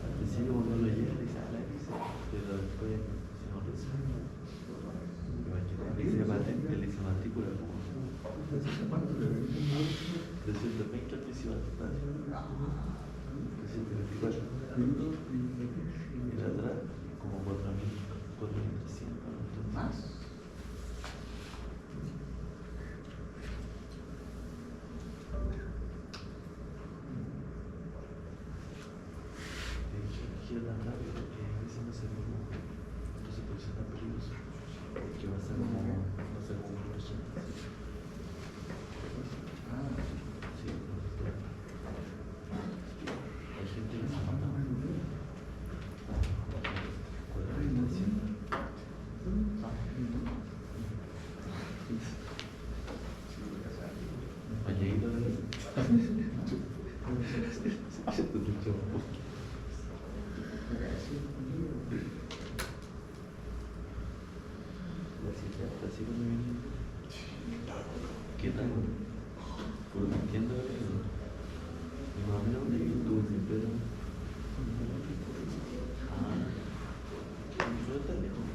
Al principio cuando lo llega le dice a la hélice, pero después se no resuelve. Hélice matrícula como 320 principal. 324. Y la atrás como 4.300. ¿Más? Gira tan rápido que a veces no se ve como, entonces puede ser tan peligroso, que va a ser como, no sé, como un proyecto. Sí, hay gente que se mata. ¿Qué tal? Por lo que entiendo, mi mamá era donde yo estuve siempre. No está lejos.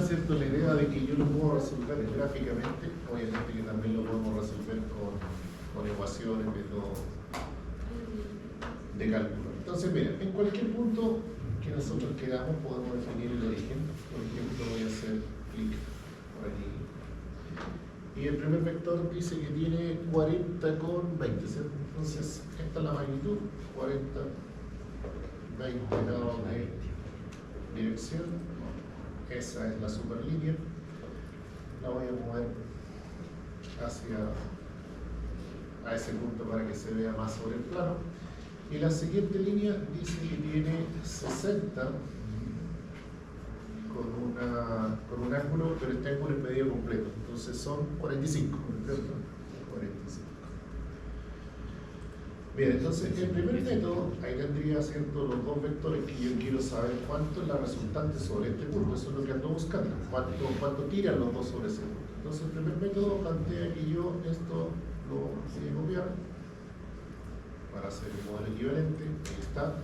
¿Cierto? La idea de que yo lo puedo resolver gráficamente, obviamente que también lo podemos resolver con ecuaciones, métodos de cálculo. Entonces, mira, en cualquier punto que nosotros queramos podemos definir el origen. Por ejemplo, voy a hacer clic por aquí. Y el primer vector dice que tiene 40,20, ¿cierto? Entonces, esta es la magnitud, 40, 20 grados de dirección. Esa es la superlínea. La voy a mover hacia a ese punto para que se vea más sobre el plano. Y la siguiente línea dice que tiene 60 con un ángulo, pero este ángulo es medio completo. Entonces son 45, ¿cierto? 45. Bien, entonces el primer método, ahí tendría, ¿cierto?, los dos vectores que yo quiero saber cuánto es la resultante sobre este punto. Eso es lo que ando buscando, cuánto tiran los dos sobre ese punto. Entonces el primer método plantea que yo esto lo voy a copiar para hacer el modelo equivalente. Ahí está.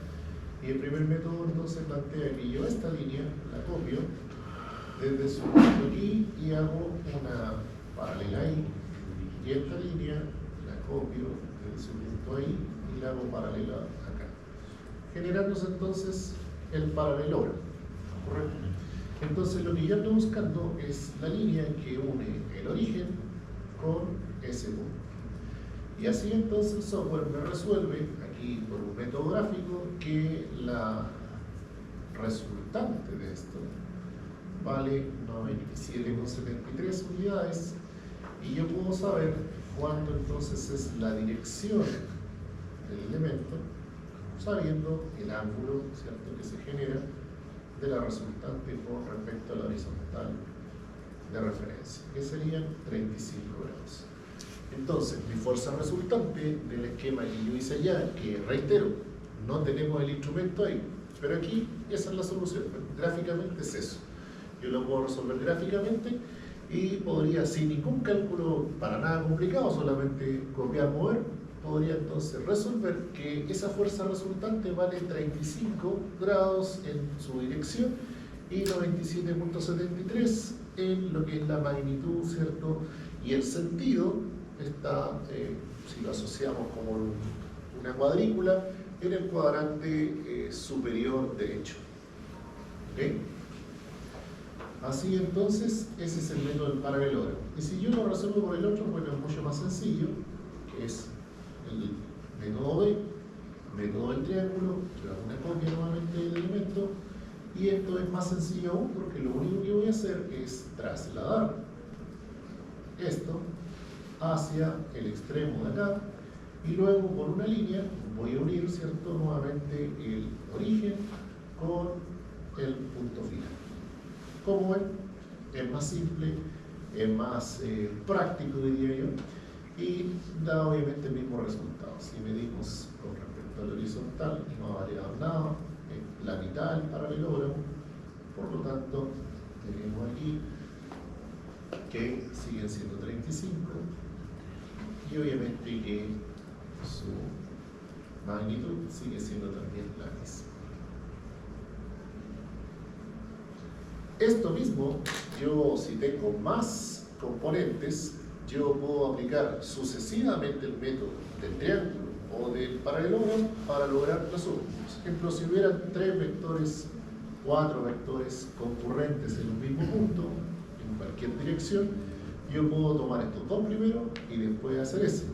Y el primer método entonces plantea que yo esta línea la copio desde su punto aquí y hago una paralela ahí. Y esta línea la copio desde su punto ahí y la hago paralela acá. Generándose entonces el paralelogramo. ¿Correcto? Entonces lo que yo ando buscando es la línea que une el origen con ese punto. Y así entonces el software me resuelve aquí por un método gráfico que la resultante de esto vale 97,73 unidades y yo puedo saber cuánto entonces es la dirección del elemento sabiendo el ángulo, ¿cierto?, que se genera de la resultante con respecto a la horizontal de referencia, que serían 35 grados. Entonces, mi fuerza resultante del esquema que yo hice allá, que reitero, no tenemos el instrumento ahí, pero aquí esa es la solución. Gráficamente es eso. Yo lo puedo resolver gráficamente y podría, sin ningún cálculo para nada complicado, solamente copiar, mover, podría entonces resolver que esa fuerza resultante vale 35 grados en su dirección y 97,73 en lo que es la magnitud, ¿cierto? Y el sentido está, si lo asociamos como una cuadrícula, en el cuadrante superior derecho. ¿Okay? Así entonces, ese es el método del paralelogramo. Y si yo lo resuelvo por el otro, bueno, es mucho más sencillo, que es el método B, método del triángulo. Yo hago una copia nuevamente del elemento, y esto es más sencillo aún porque lo único que voy a hacer es trasladar esto hacia el extremo de acá y luego por una línea voy a unir, ¿cierto?, nuevamente el origen con el punto final. Como ven, es más simple, es más práctico, diría yo, y da obviamente el mismo resultado. Si medimos con respecto al horizontal, no ha variado nada, la mitad del paralelogramo, por lo tanto tenemos aquí que siguen siendo 35 y obviamente que su magnitud sigue siendo también la misma. Esto mismo, yo si tengo más componentes, yo puedo aplicar sucesivamente el método del triángulo o del paralelogramo para lograr la suma. Por ejemplo, si hubieran 3 vectores, 4 vectores concurrentes en un mismo punto, en cualquier dirección, yo puedo tomar estos dos primero y después hacer ese.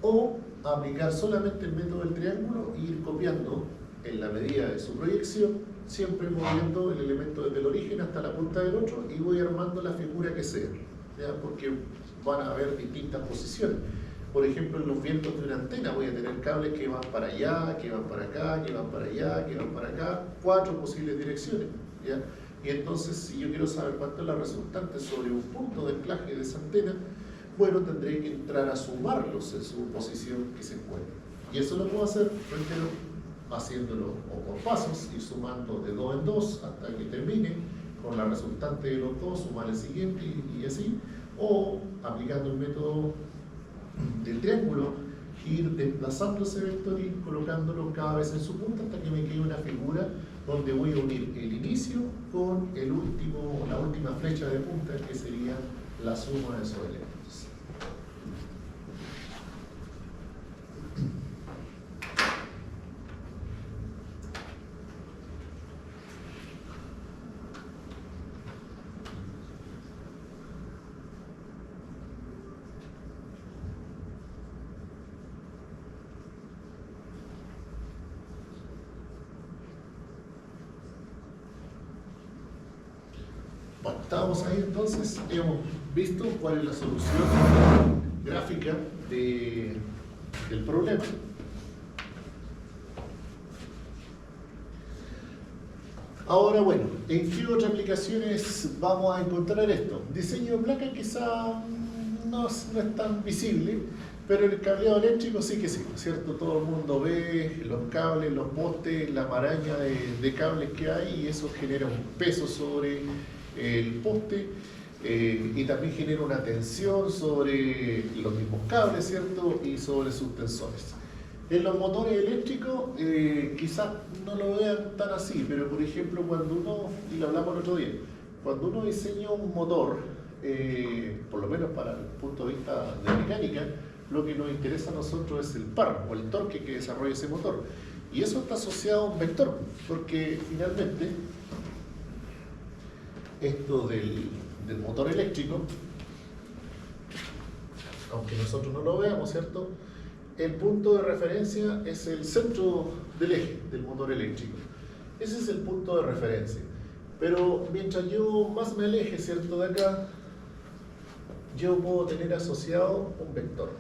O aplicar solamente el método del triángulo e ir copiando en la medida de su proyección, siempre moviendo el elemento desde el origen hasta la punta del otro y voy armando la figura que sea, ¿ya? Porque van a haber distintas posiciones. Por ejemplo, en los vientos de una antena voy a tener cables que van para allá, que van para acá, que van para allá, que van para acá, 4 posibles direcciones, ¿ya? Y entonces, si yo quiero saber cuánto es la resultante sobre un punto de anclaje de esa antena, bueno, tendré que entrar a sumarlos en su posición que se encuentra. Y eso lo puedo hacer, reitero, haciéndolo o por pasos, ir sumando de 2 en 2 hasta que termine con la resultante de los dos, sumar el siguiente y así, o aplicando el método del triángulo, ir desplazando ese vector y colocándolo cada vez en su punta hasta que me quede una figura donde voy a unir el inicio con el último, la última flecha de punta, que sería la suma de esos elementos. estábamos ahí entonces, hemos visto cuál es la solución gráfica del problema. Ahora, bueno, ¿en qué otras aplicaciones vamos a encontrar esto? Diseño de placa quizá no es tan visible, pero el cableado eléctrico sí que sí, ¿cierto? Todo el mundo ve los cables, los postes, la maraña de cables que hay y eso genera un peso sobre el poste y también genera una tensión sobre los mismos cables, ¿cierto? Y sobre sus tensores. En los motores eléctricos quizás no lo vean tan así, pero por ejemplo cuando uno, y lo hablamos el otro día, cuando uno diseña un motor, por lo menos para el punto de vista de mecánica, lo que nos interesa a nosotros es el par o el torque que desarrolla ese motor. Y eso está asociado a un vector, porque finalmente esto del motor eléctrico, aunque nosotros no lo veamos, ¿cierto? El punto de referencia es el centro del eje del motor eléctrico. Ese es el punto de referencia. Pero mientras yo más me aleje, ¿cierto?, de acá, yo puedo tener asociado un vector.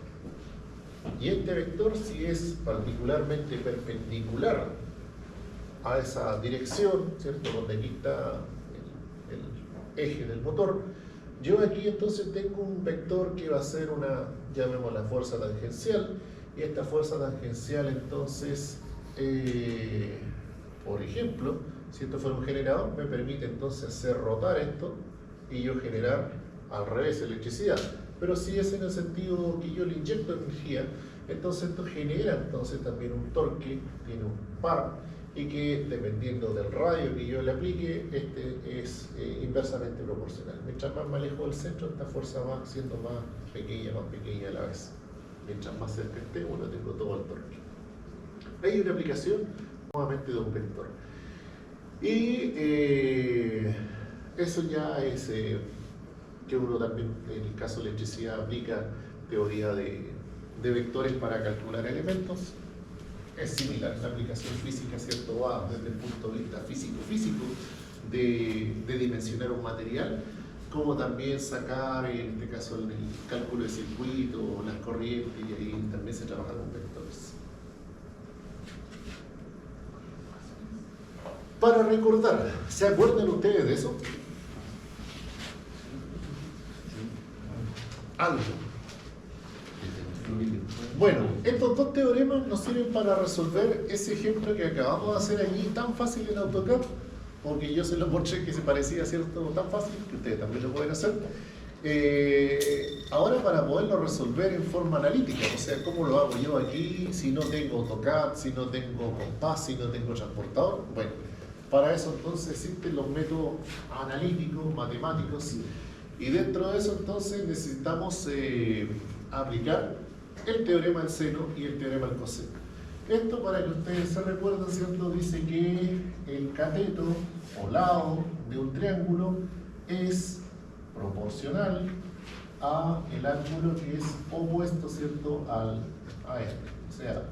Y este vector, si es particularmente perpendicular a esa dirección, ¿cierto?, donde aquí está el eje del motor, yo aquí entonces tengo un vector que va a ser una, llamémosla fuerza tangencial, y esta fuerza tangencial entonces, por ejemplo, si esto fuera un generador, me permite entonces hacer rotar esto y yo generar al revés electricidad. Pero si es en el sentido que yo le inyecto energía, entonces esto genera entonces también un torque, tiene un par, y que dependiendo del radio que yo le aplique, este es inversamente proporcional. Mientras más me alejo del centro, esta fuerza va siendo más pequeña a la vez. Mientras más cerca esté, bueno, tengo todo el torque. Hay una aplicación nuevamente de un vector. Y eso ya es que uno también, en el caso de electricidad, aplica teoría de vectores para calcular elementos. Es similar, la aplicación física, ¿cierto? Va desde el punto de vista físico de dimensionar un material, como también sacar, en este caso, el cálculo de circuito, las corrientes, y ahí también se trabaja con vectores. Para recordar, ¿se acuerdan ustedes de eso? Algo. Bueno, estos dos teoremas nos sirven para resolver ese ejemplo que acabamos de hacer allí, tan fácil en AutoCAD, porque yo se lo mostré que se parecía, ¿cierto?, tan fácil, que ustedes también lo pueden hacer. Ahora para poderlo resolver en forma analítica, o sea, ¿cómo lo hago yo aquí si no tengo AutoCAD, si no tengo compás, si no tengo transportador? Bueno, para eso entonces existen los métodos analíticos, matemáticos, y dentro de eso entonces necesitamos aplicar el teorema del seno y el teorema del coseno. Esto, para que ustedes se recuerden, ¿cierto?, dice que el cateto o lado de un triángulo es proporcional a el ángulo que es opuesto, ¿cierto?, a este. O sea,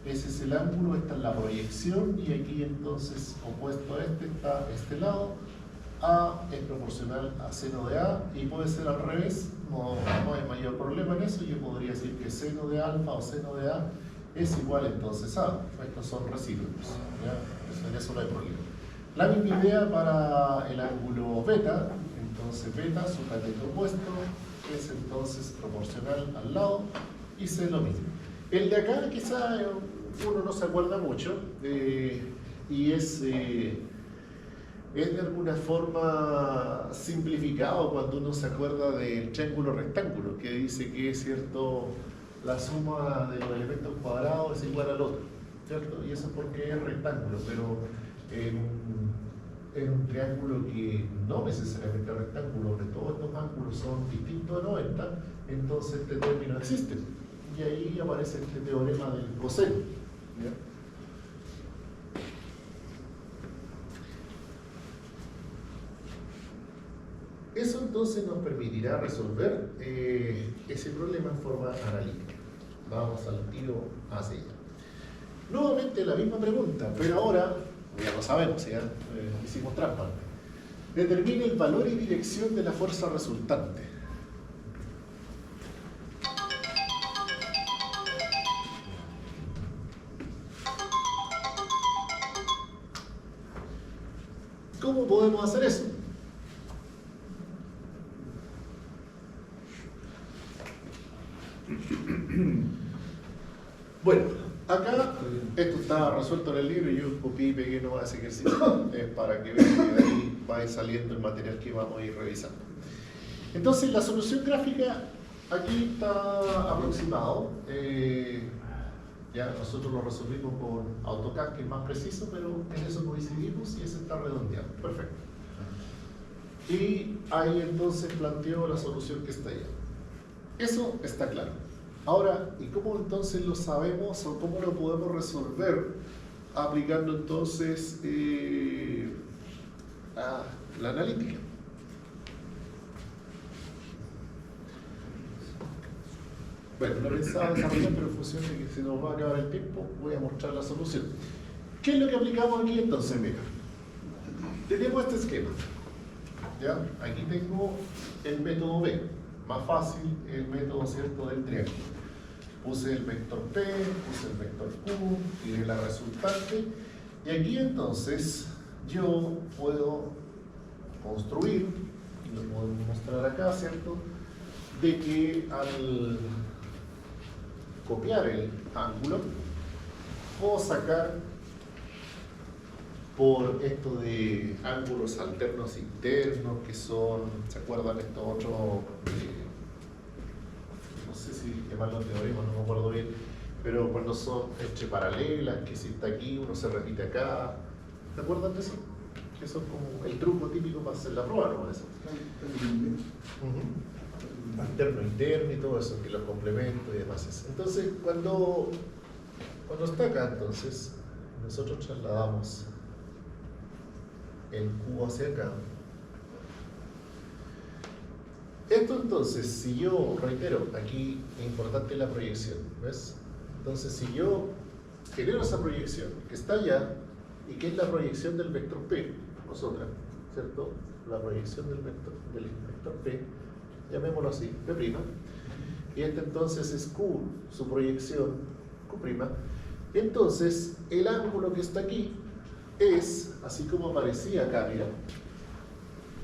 ese es el ángulo, esta es la proyección, y aquí entonces opuesto a este está este lado. A es proporcional a seno de A, y puede ser al revés, no hay mayor problema en eso. Yo podría decir que seno de alfa o seno de A es igual entonces a, estos son recíprocos, ¿ya? En eso no hay problema. La misma idea para el ángulo beta, entonces beta, su cateto opuesto, es entonces proporcional al lado, y C lo mismo. El de acá quizá uno no se acuerda mucho, y es de alguna forma simplificado cuando uno se acuerda del triángulo rectángulo, que dice que es cierto, la suma de los elementos cuadrados es igual al otro, ¿cierto? Y eso porque es rectángulo, pero en un triángulo que no necesariamente es rectángulo, donde todos estos ángulos son distintos a 90, entonces este término existe. Y ahí aparece este teorema del coseno, ¿ya? Eso entonces nos permitirá resolver ese problema en forma analítica. Vamos al tiro hacia allá. Nuevamente la misma pregunta, pero ahora, ya lo sabemos, ya hicimos trampa. Determine el valor y dirección de la fuerza resultante. ¿Cómo podemos hacer eso? Bueno, acá esto está resuelto en el libro y yo copié y pegué nomás ese ejercicio para que vean que de ahí va a ir saliendo el material que vamos a ir revisando. Entonces la solución gráfica aquí está aproximado. Ya nosotros lo resolvimos con AutoCAD, que es más preciso, pero en eso coincidimos y ese está redondeado. Perfecto. Y ahí entonces planteo la solución que está allá. Eso está claro. Ahora, ¿y cómo entonces lo sabemos o cómo lo podemos resolver? Aplicando entonces a la analítica. Bueno, no pensaba desarrollar, pero en función de que se nos va a acabar el tiempo, voy a mostrar la solución. ¿Qué es lo que aplicamos aquí entonces? Mira, tenemos este esquema. ¿Ya? Aquí tengo el método B, más fácil el método, ¿cierto?, del triángulo. Puse el vector P, puse el vector Q, tiré la resultante, y aquí entonces yo puedo construir, y lo puedo mostrar acá, ¿cierto?, de que al copiar el ángulo, puedo sacar por esto de ángulos alternos internos, que son, ¿se acuerdan estos otros? No sé si llamarlos teoremas, no me acuerdo bien, pero cuando son entre paralelas, que si está aquí, uno se repite acá. ¿Se acuerdan de eso? Que son como el truco típico para hacer la prueba, ¿no? Eso. Alterno, interno y todo eso, que los complementos y demás. Eso. Entonces, cuando está acá, entonces, nosotros trasladamos el cubo hacia acá. Esto entonces, si yo, reitero, aquí es importante la proyección, ¿ves? Entonces, si yo genero esa proyección que está allá y que es la proyección del vector P, nosotras, ¿cierto? La proyección del vector P, llamémoslo así, P', y este entonces es Q, su proyección, Q', entonces el ángulo que está aquí es, así como aparecía acá, mira,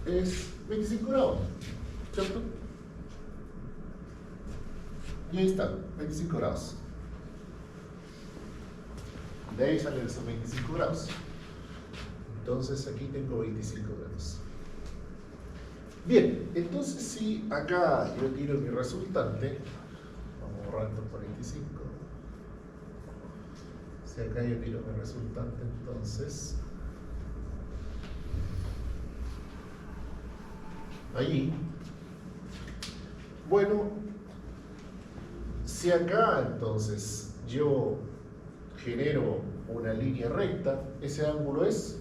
es 25 grados, ¿cierto? Y ahí está, 25 grados. De ahí salen esos 25 grados. Entonces aquí tengo 25 grados. Bien, entonces si acá yo tiro mi resultante, vamos a borrar estos 45. Si acá yo tiro mi resultante, entonces allí, bueno, si acá entonces yo genero una línea recta, ese ángulo es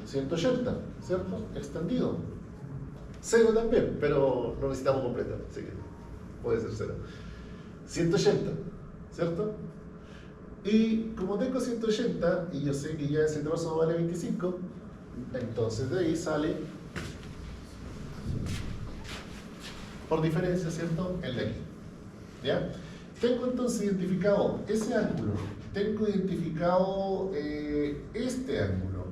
180, ¿cierto? Extendido. Cero también, pero lo necesitamos completo, así que puede ser cero. 180, ¿cierto? Y como tengo 180 y yo sé que ya ese trozo vale 25, entonces de ahí sale por diferencia, ¿cierto? El de aquí. ¿Ya? Tengo entonces identificado ese ángulo, tengo identificado este ángulo.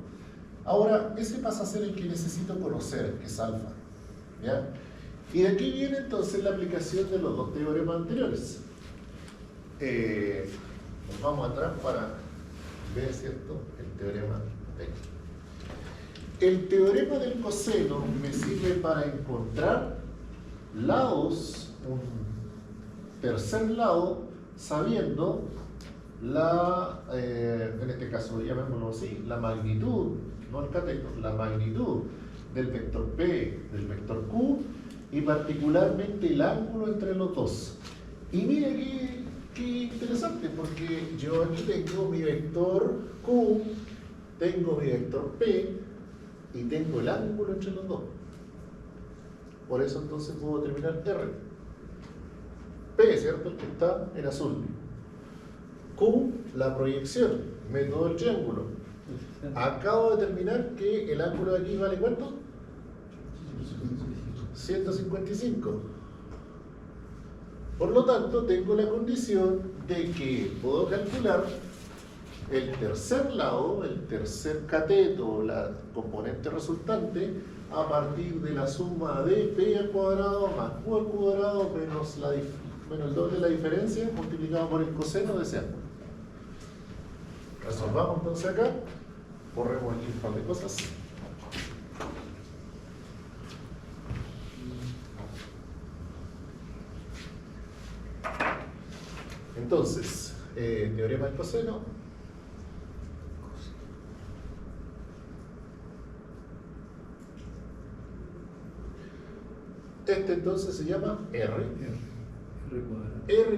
Ahora, ese pasa a ser el que necesito conocer, que es alfa. ¿Ya? Y de aquí viene entonces la aplicación de los dos teoremas anteriores. Nos vamos atrás para ver, ¿cierto?, el teorema de... El teorema del coseno me sirve para encontrar lados, un tercer lado, sabiendo la, en este caso llamémoslo así, la magnitud, no el cateto, la magnitud del vector P, del vector Q, y particularmente el ángulo entre los dos. Y mire qué interesante, porque yo aquí tengo mi vector Q, tengo mi vector P, y tengo el ángulo entre los dos. Por eso entonces puedo determinar R. P, ¿cierto?, el que está en azul. Q, la proyección, método del triángulo. Acabo de determinar que el ángulo de aquí vale ¿cuánto? 155. Por lo tanto, tengo la condición de que puedo calcular el tercer lado, el tercer cateto, la componente resultante, a partir de la suma de p al cuadrado más q al cuadrado menos el doble de la diferencia multiplicado por el coseno de ese ángulo. Resolvamos entonces acá, borremos aquí un par de cosas. Entonces, teorema del coseno. Este entonces se llama R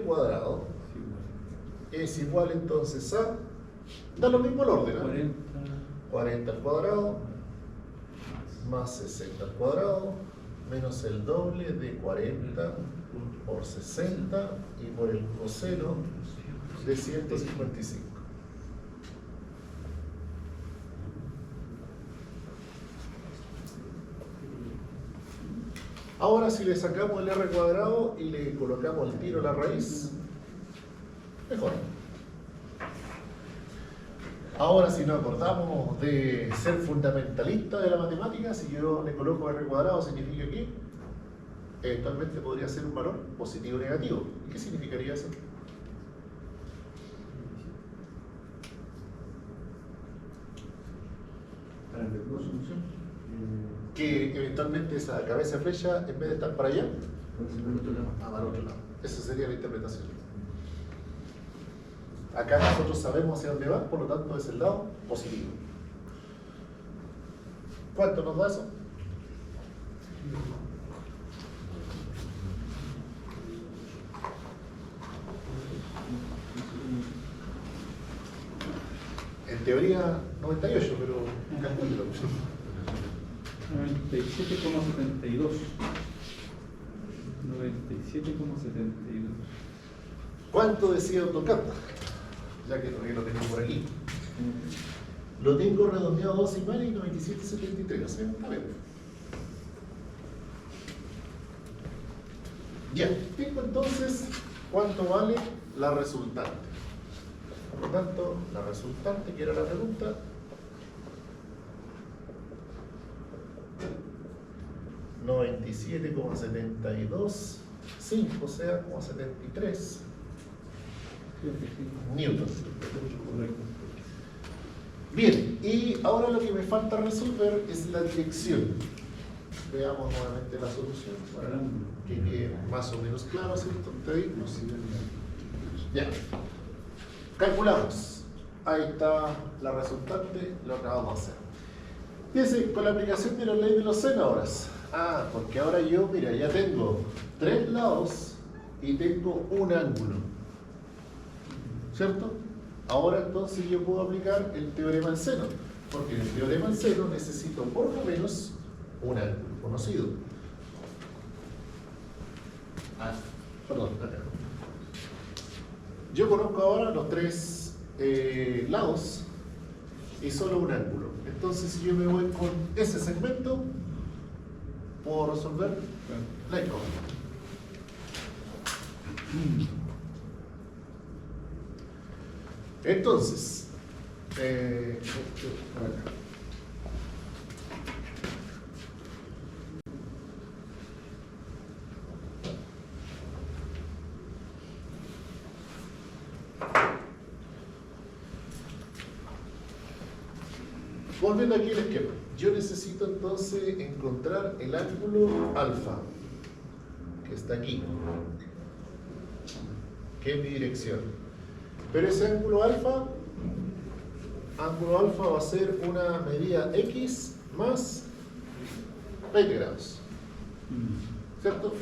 cuadrado es igual entonces a, da lo mismo el orden, ¿eh? 40 al cuadrado más 60 al cuadrado menos el doble de 40 por 60 y por el coseno de 155. Ahora si le sacamos el r cuadrado y le colocamos el tiro a la raíz, mejor. Ahora si nos acordamos de ser fundamentalista de la matemática, si yo le coloco r cuadrado significa que eventualmente podría ser un valor positivo o negativo. ¿Y qué significaría eso? Que eventualmente esa cabeza de flecha, en vez de estar para allá, va para el otro lado. Esa sería la interpretación. Acá nosotros sabemos hacia dónde va, por lo tanto es el lado positivo. ¿Cuánto nos da eso? En teoría 98, pero calculo. 97,72. 97,72. ¿Cuánto decía AutoCAD? Ya que todavía lo tengo por aquí. Lo tengo redondeado a 2 decimales y 97,73. O sea, está bien. Ya, tengo entonces cuánto vale la resultante. Por lo tanto, la resultante, que era la pregunta, $97,725, o sea, como 73 newton. Bien, y ahora lo que me falta resolver es la dirección. Veamos nuevamente la solución para que quede más o menos claro, ¿cierto? Ya. Calculamos. Ahí está la resultante, lo acabamos de hacer. Fíjense, con la aplicación de la ley de los senadores. Porque ahora yo, mira, ya tengo 3 lados y tengo un ángulo. ¿Cierto? Ahora entonces yo puedo aplicar el teorema del seno, porque en el teorema del seno necesito por lo menos un ángulo conocido. Perdón, acá. Yo conozco ahora los 3 lados y solo un ángulo. Entonces si yo me voy con ese segmento, puedo resolver la incógnita. Entonces, volviendo aquí al esquema, yo necesito entonces encontrar el ángulo alfa, que está aquí, que es mi dirección. Pero ese ángulo alfa va a ser una medida x más 20 grados. ¿Cierto?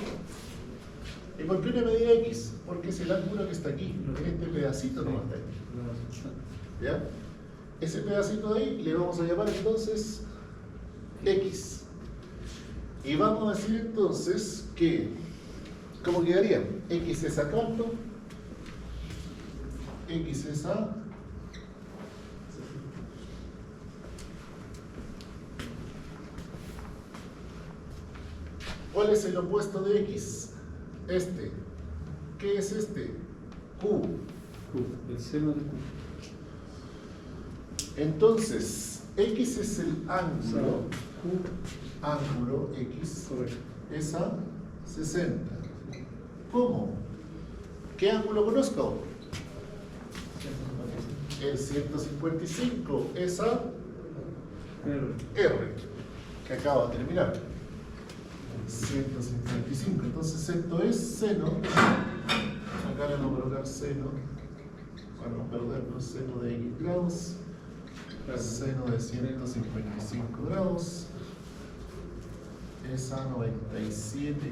¿Y por qué una medida x? Porque es el ángulo que está aquí, en este pedacito no está aquí. ¿Ya? Ese pedacito de ahí le vamos a llamar entonces x. Y vamos a decir entonces que, ¿cómo quedaría? X es a cuánto. X es a ¿Cuál es el opuesto de X? Este. ¿Qué es este? Q. Q, el seno de Q. Entonces, X es el ángulo, Q, ángulo X, correcto. es a 60. ¿Cómo? ¿Qué ángulo conozco? El 155 es a R. R, que acaba de terminar. 155. Entonces esto es seno. Acá le vamos a colocar seno. Para no perdernos, seno de X grados. Seno de 155 grados. Es a 97,73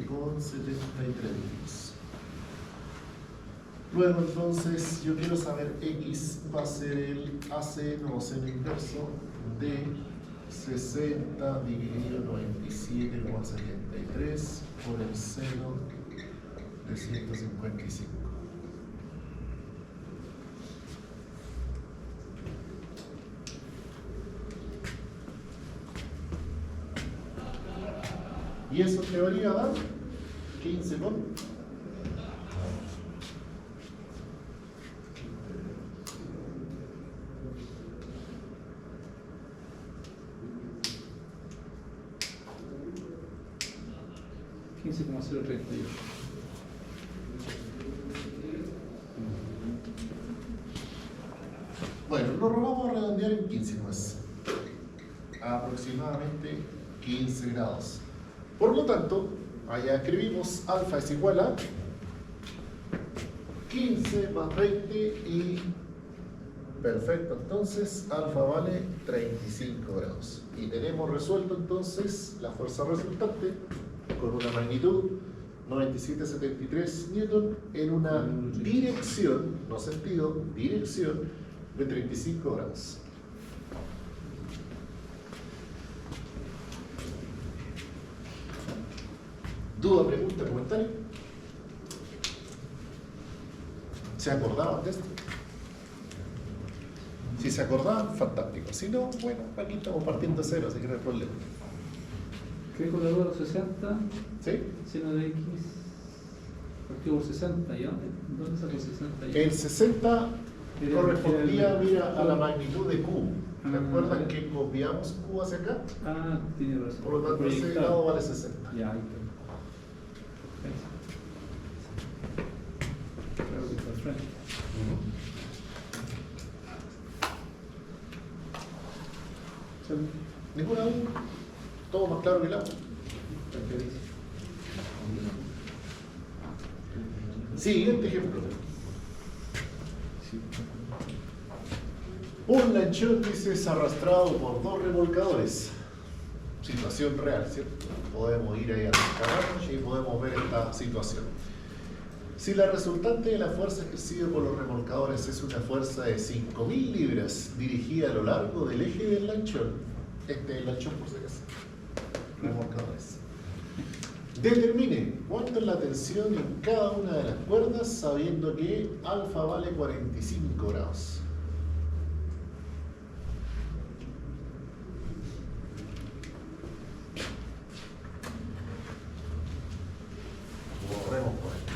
grados. Luego entonces yo quiero saber X va a ser el aseno o seno inverso de 60 dividido 97,73 por el seno de 155. Y eso en teoría da 15 con 15,038. Bueno, lo vamos a redondear en 15 más. Aproximadamente 15 grados. Por lo tanto, allá escribimos alfa es igual a 15 más 20 y perfecto. Entonces, alfa vale 35 grados. Y tenemos resuelto entonces la fuerza resultante con una magnitud 97,73 newton en una dirección, no sentido, dirección de 35 grados. ¿Duda, pregunta, comentario? ¿Se acordaban de esto? Si se acordaban, fantástico. Si no, bueno, aquí estamos partiendo de cero, así que no hay problema. ¿Qué calculadora los 60? ¿Sí? Seno de X partido por 60. ¿Y dónde sacó 60? El 60 Era- correspondía, era el- mira, a la magnitud de Q. ¿Te Ah, acuerdan ya. que copiamos Q hacia acá? Ah, tiene razón. Por lo tanto, ese Proyectado. lado vale 60. Ya, ahí está. Claro que está al frente. Sí, ¿Ninguna duda? ¿Todo más claro que el agua? está clarísimo. Siguiente ejemplo. Sí. Un lanchón, dice, es arrastrado por dos remolcadores. Situación real, ¿cierto? Podemos ir ahí a los caballos y podemos ver esta situación. Si la resultante de la fuerza ejercida por los remolcadores es una fuerza de 5.000 libras dirigida a lo largo del eje del lanchón, este es el lanchón por si acaso, remolcadores. Determine cuánto es la tensión en cada una de las cuerdas sabiendo que alfa vale 45 grados. Borremos por aquí.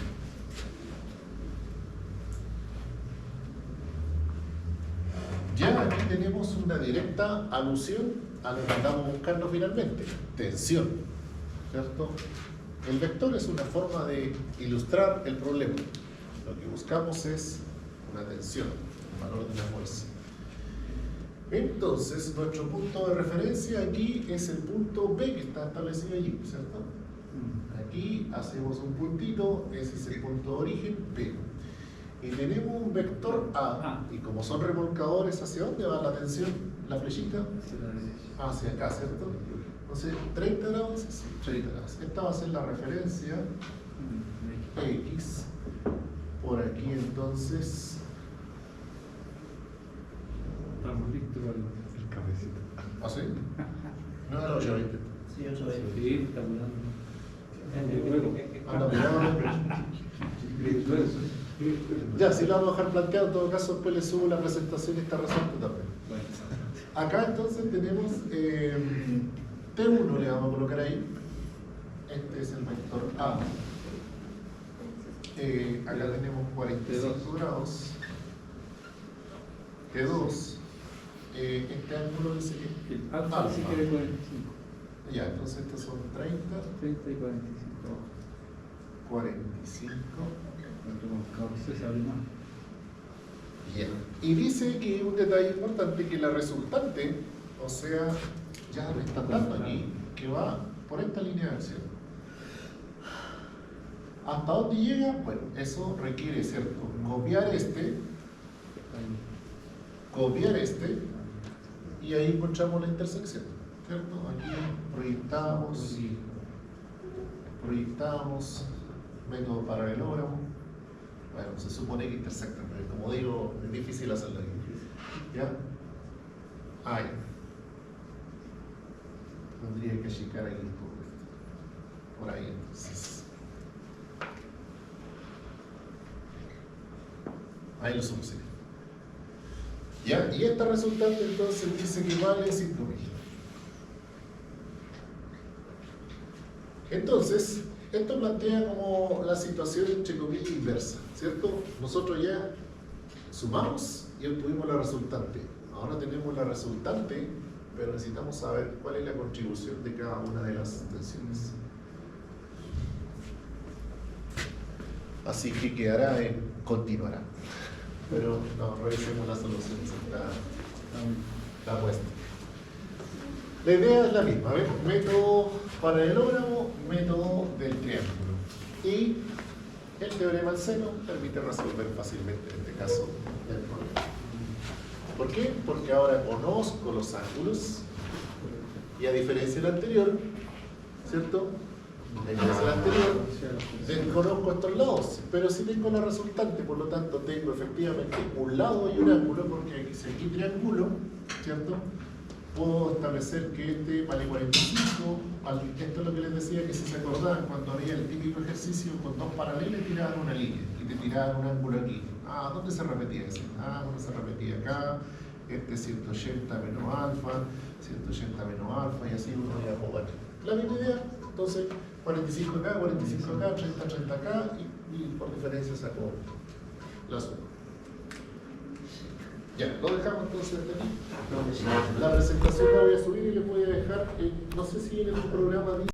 Ya aquí tenemos una directa alusión a lo que estamos buscando finalmente, tensión, ¿cierto? El vector es una forma de ilustrar el problema. Lo que buscamos es una tensión, el valor de la fuerza. Entonces, nuestro punto de referencia aquí es el punto B que está establecido allí, ¿cierto? Aquí hacemos un puntito, ese es el punto de origen, P. Y tenemos un vector A, y como son remolcadores, ¿hacia dónde va la tensión? La flechita Hacia la derecha. hacia acá, ¿cierto? Entonces, 30 grados, sí, 30 grados. Esta va a ser la referencia X. Por aquí entonces, Estamos listos para el Cabecita. ¿ah, sí? No era 820. Sí, 820. Sí, está volando. Luego. Ah, no, cuidado. Ya, si lo vamos a dejar planteado, en todo caso, después le subo la presentación y está resuelto también. Bueno. Acá entonces tenemos T1, le vamos a colocar ahí. este es el vector A. Acá tenemos 45 grados. T2. Este ángulo dice que El alfa sí quiere 45. ya, entonces estos son 30, 30 y 45. 45. Eso se abre más. Ya. Y dice que un detalle importante, que la resultante, o sea, ya me están dando aquí, que va por esta línea de acción. ¿Hasta dónde llega? Bueno, eso requiere, ¿cierto? Copiar este, y ahí encontramos la intersección, ¿cierto? Aquí proyectamos, método paralelogramo. Bueno, se supone que intersectan, pero como digo, es difícil hacerlo aquí. ¿Ya? Ahí. Tendría que achicar aquí un poco esto. Por ahí, entonces. Ahí lo solucioné. ¿Ya? Y esta resultante entonces dice que vale 5.000. Entonces, esto plantea como la situación entre comillas inversa, ¿cierto? Nosotros ya sumamos y obtuvimos la resultante. Ahora tenemos la resultante, pero necesitamos saber cuál es la contribución de cada una de las tensiones. Así que quedará en continuará. Pero no, revisemos la solución, está puesta. La idea es la misma, ¿ves? Método paralelogramo, método del triángulo. Y el teorema del seno permite resolver fácilmente en este caso el problema. ¿Por qué? Porque ahora conozco los ángulos y a diferencia del anterior, ¿cierto? A diferencia del anterior, desconozco estos lados, pero sí tengo la resultante, por lo tanto tengo efectivamente un lado y un ángulo, porque si aquí triángulo, ¿cierto? Puedo establecer que este vale 45, esto es lo que les decía, que si se acordaban, cuando había el típico ejercicio con dos paralelos, tiraban una línea y te tiraban un ángulo aquí. Ah, ¿dónde se repetía eso? Ah, ¿dónde se repetía acá? Este 180 menos alfa, 180 menos alfa, y así uno iba a jugar. La misma idea, entonces 45 acá, 45 acá, 30, 30 acá, y por diferencia sacó la suma. Ya, lo dejamos entonces hasta aquí. La presentación la voy a subir y les voy a dejar, no sé si en el programa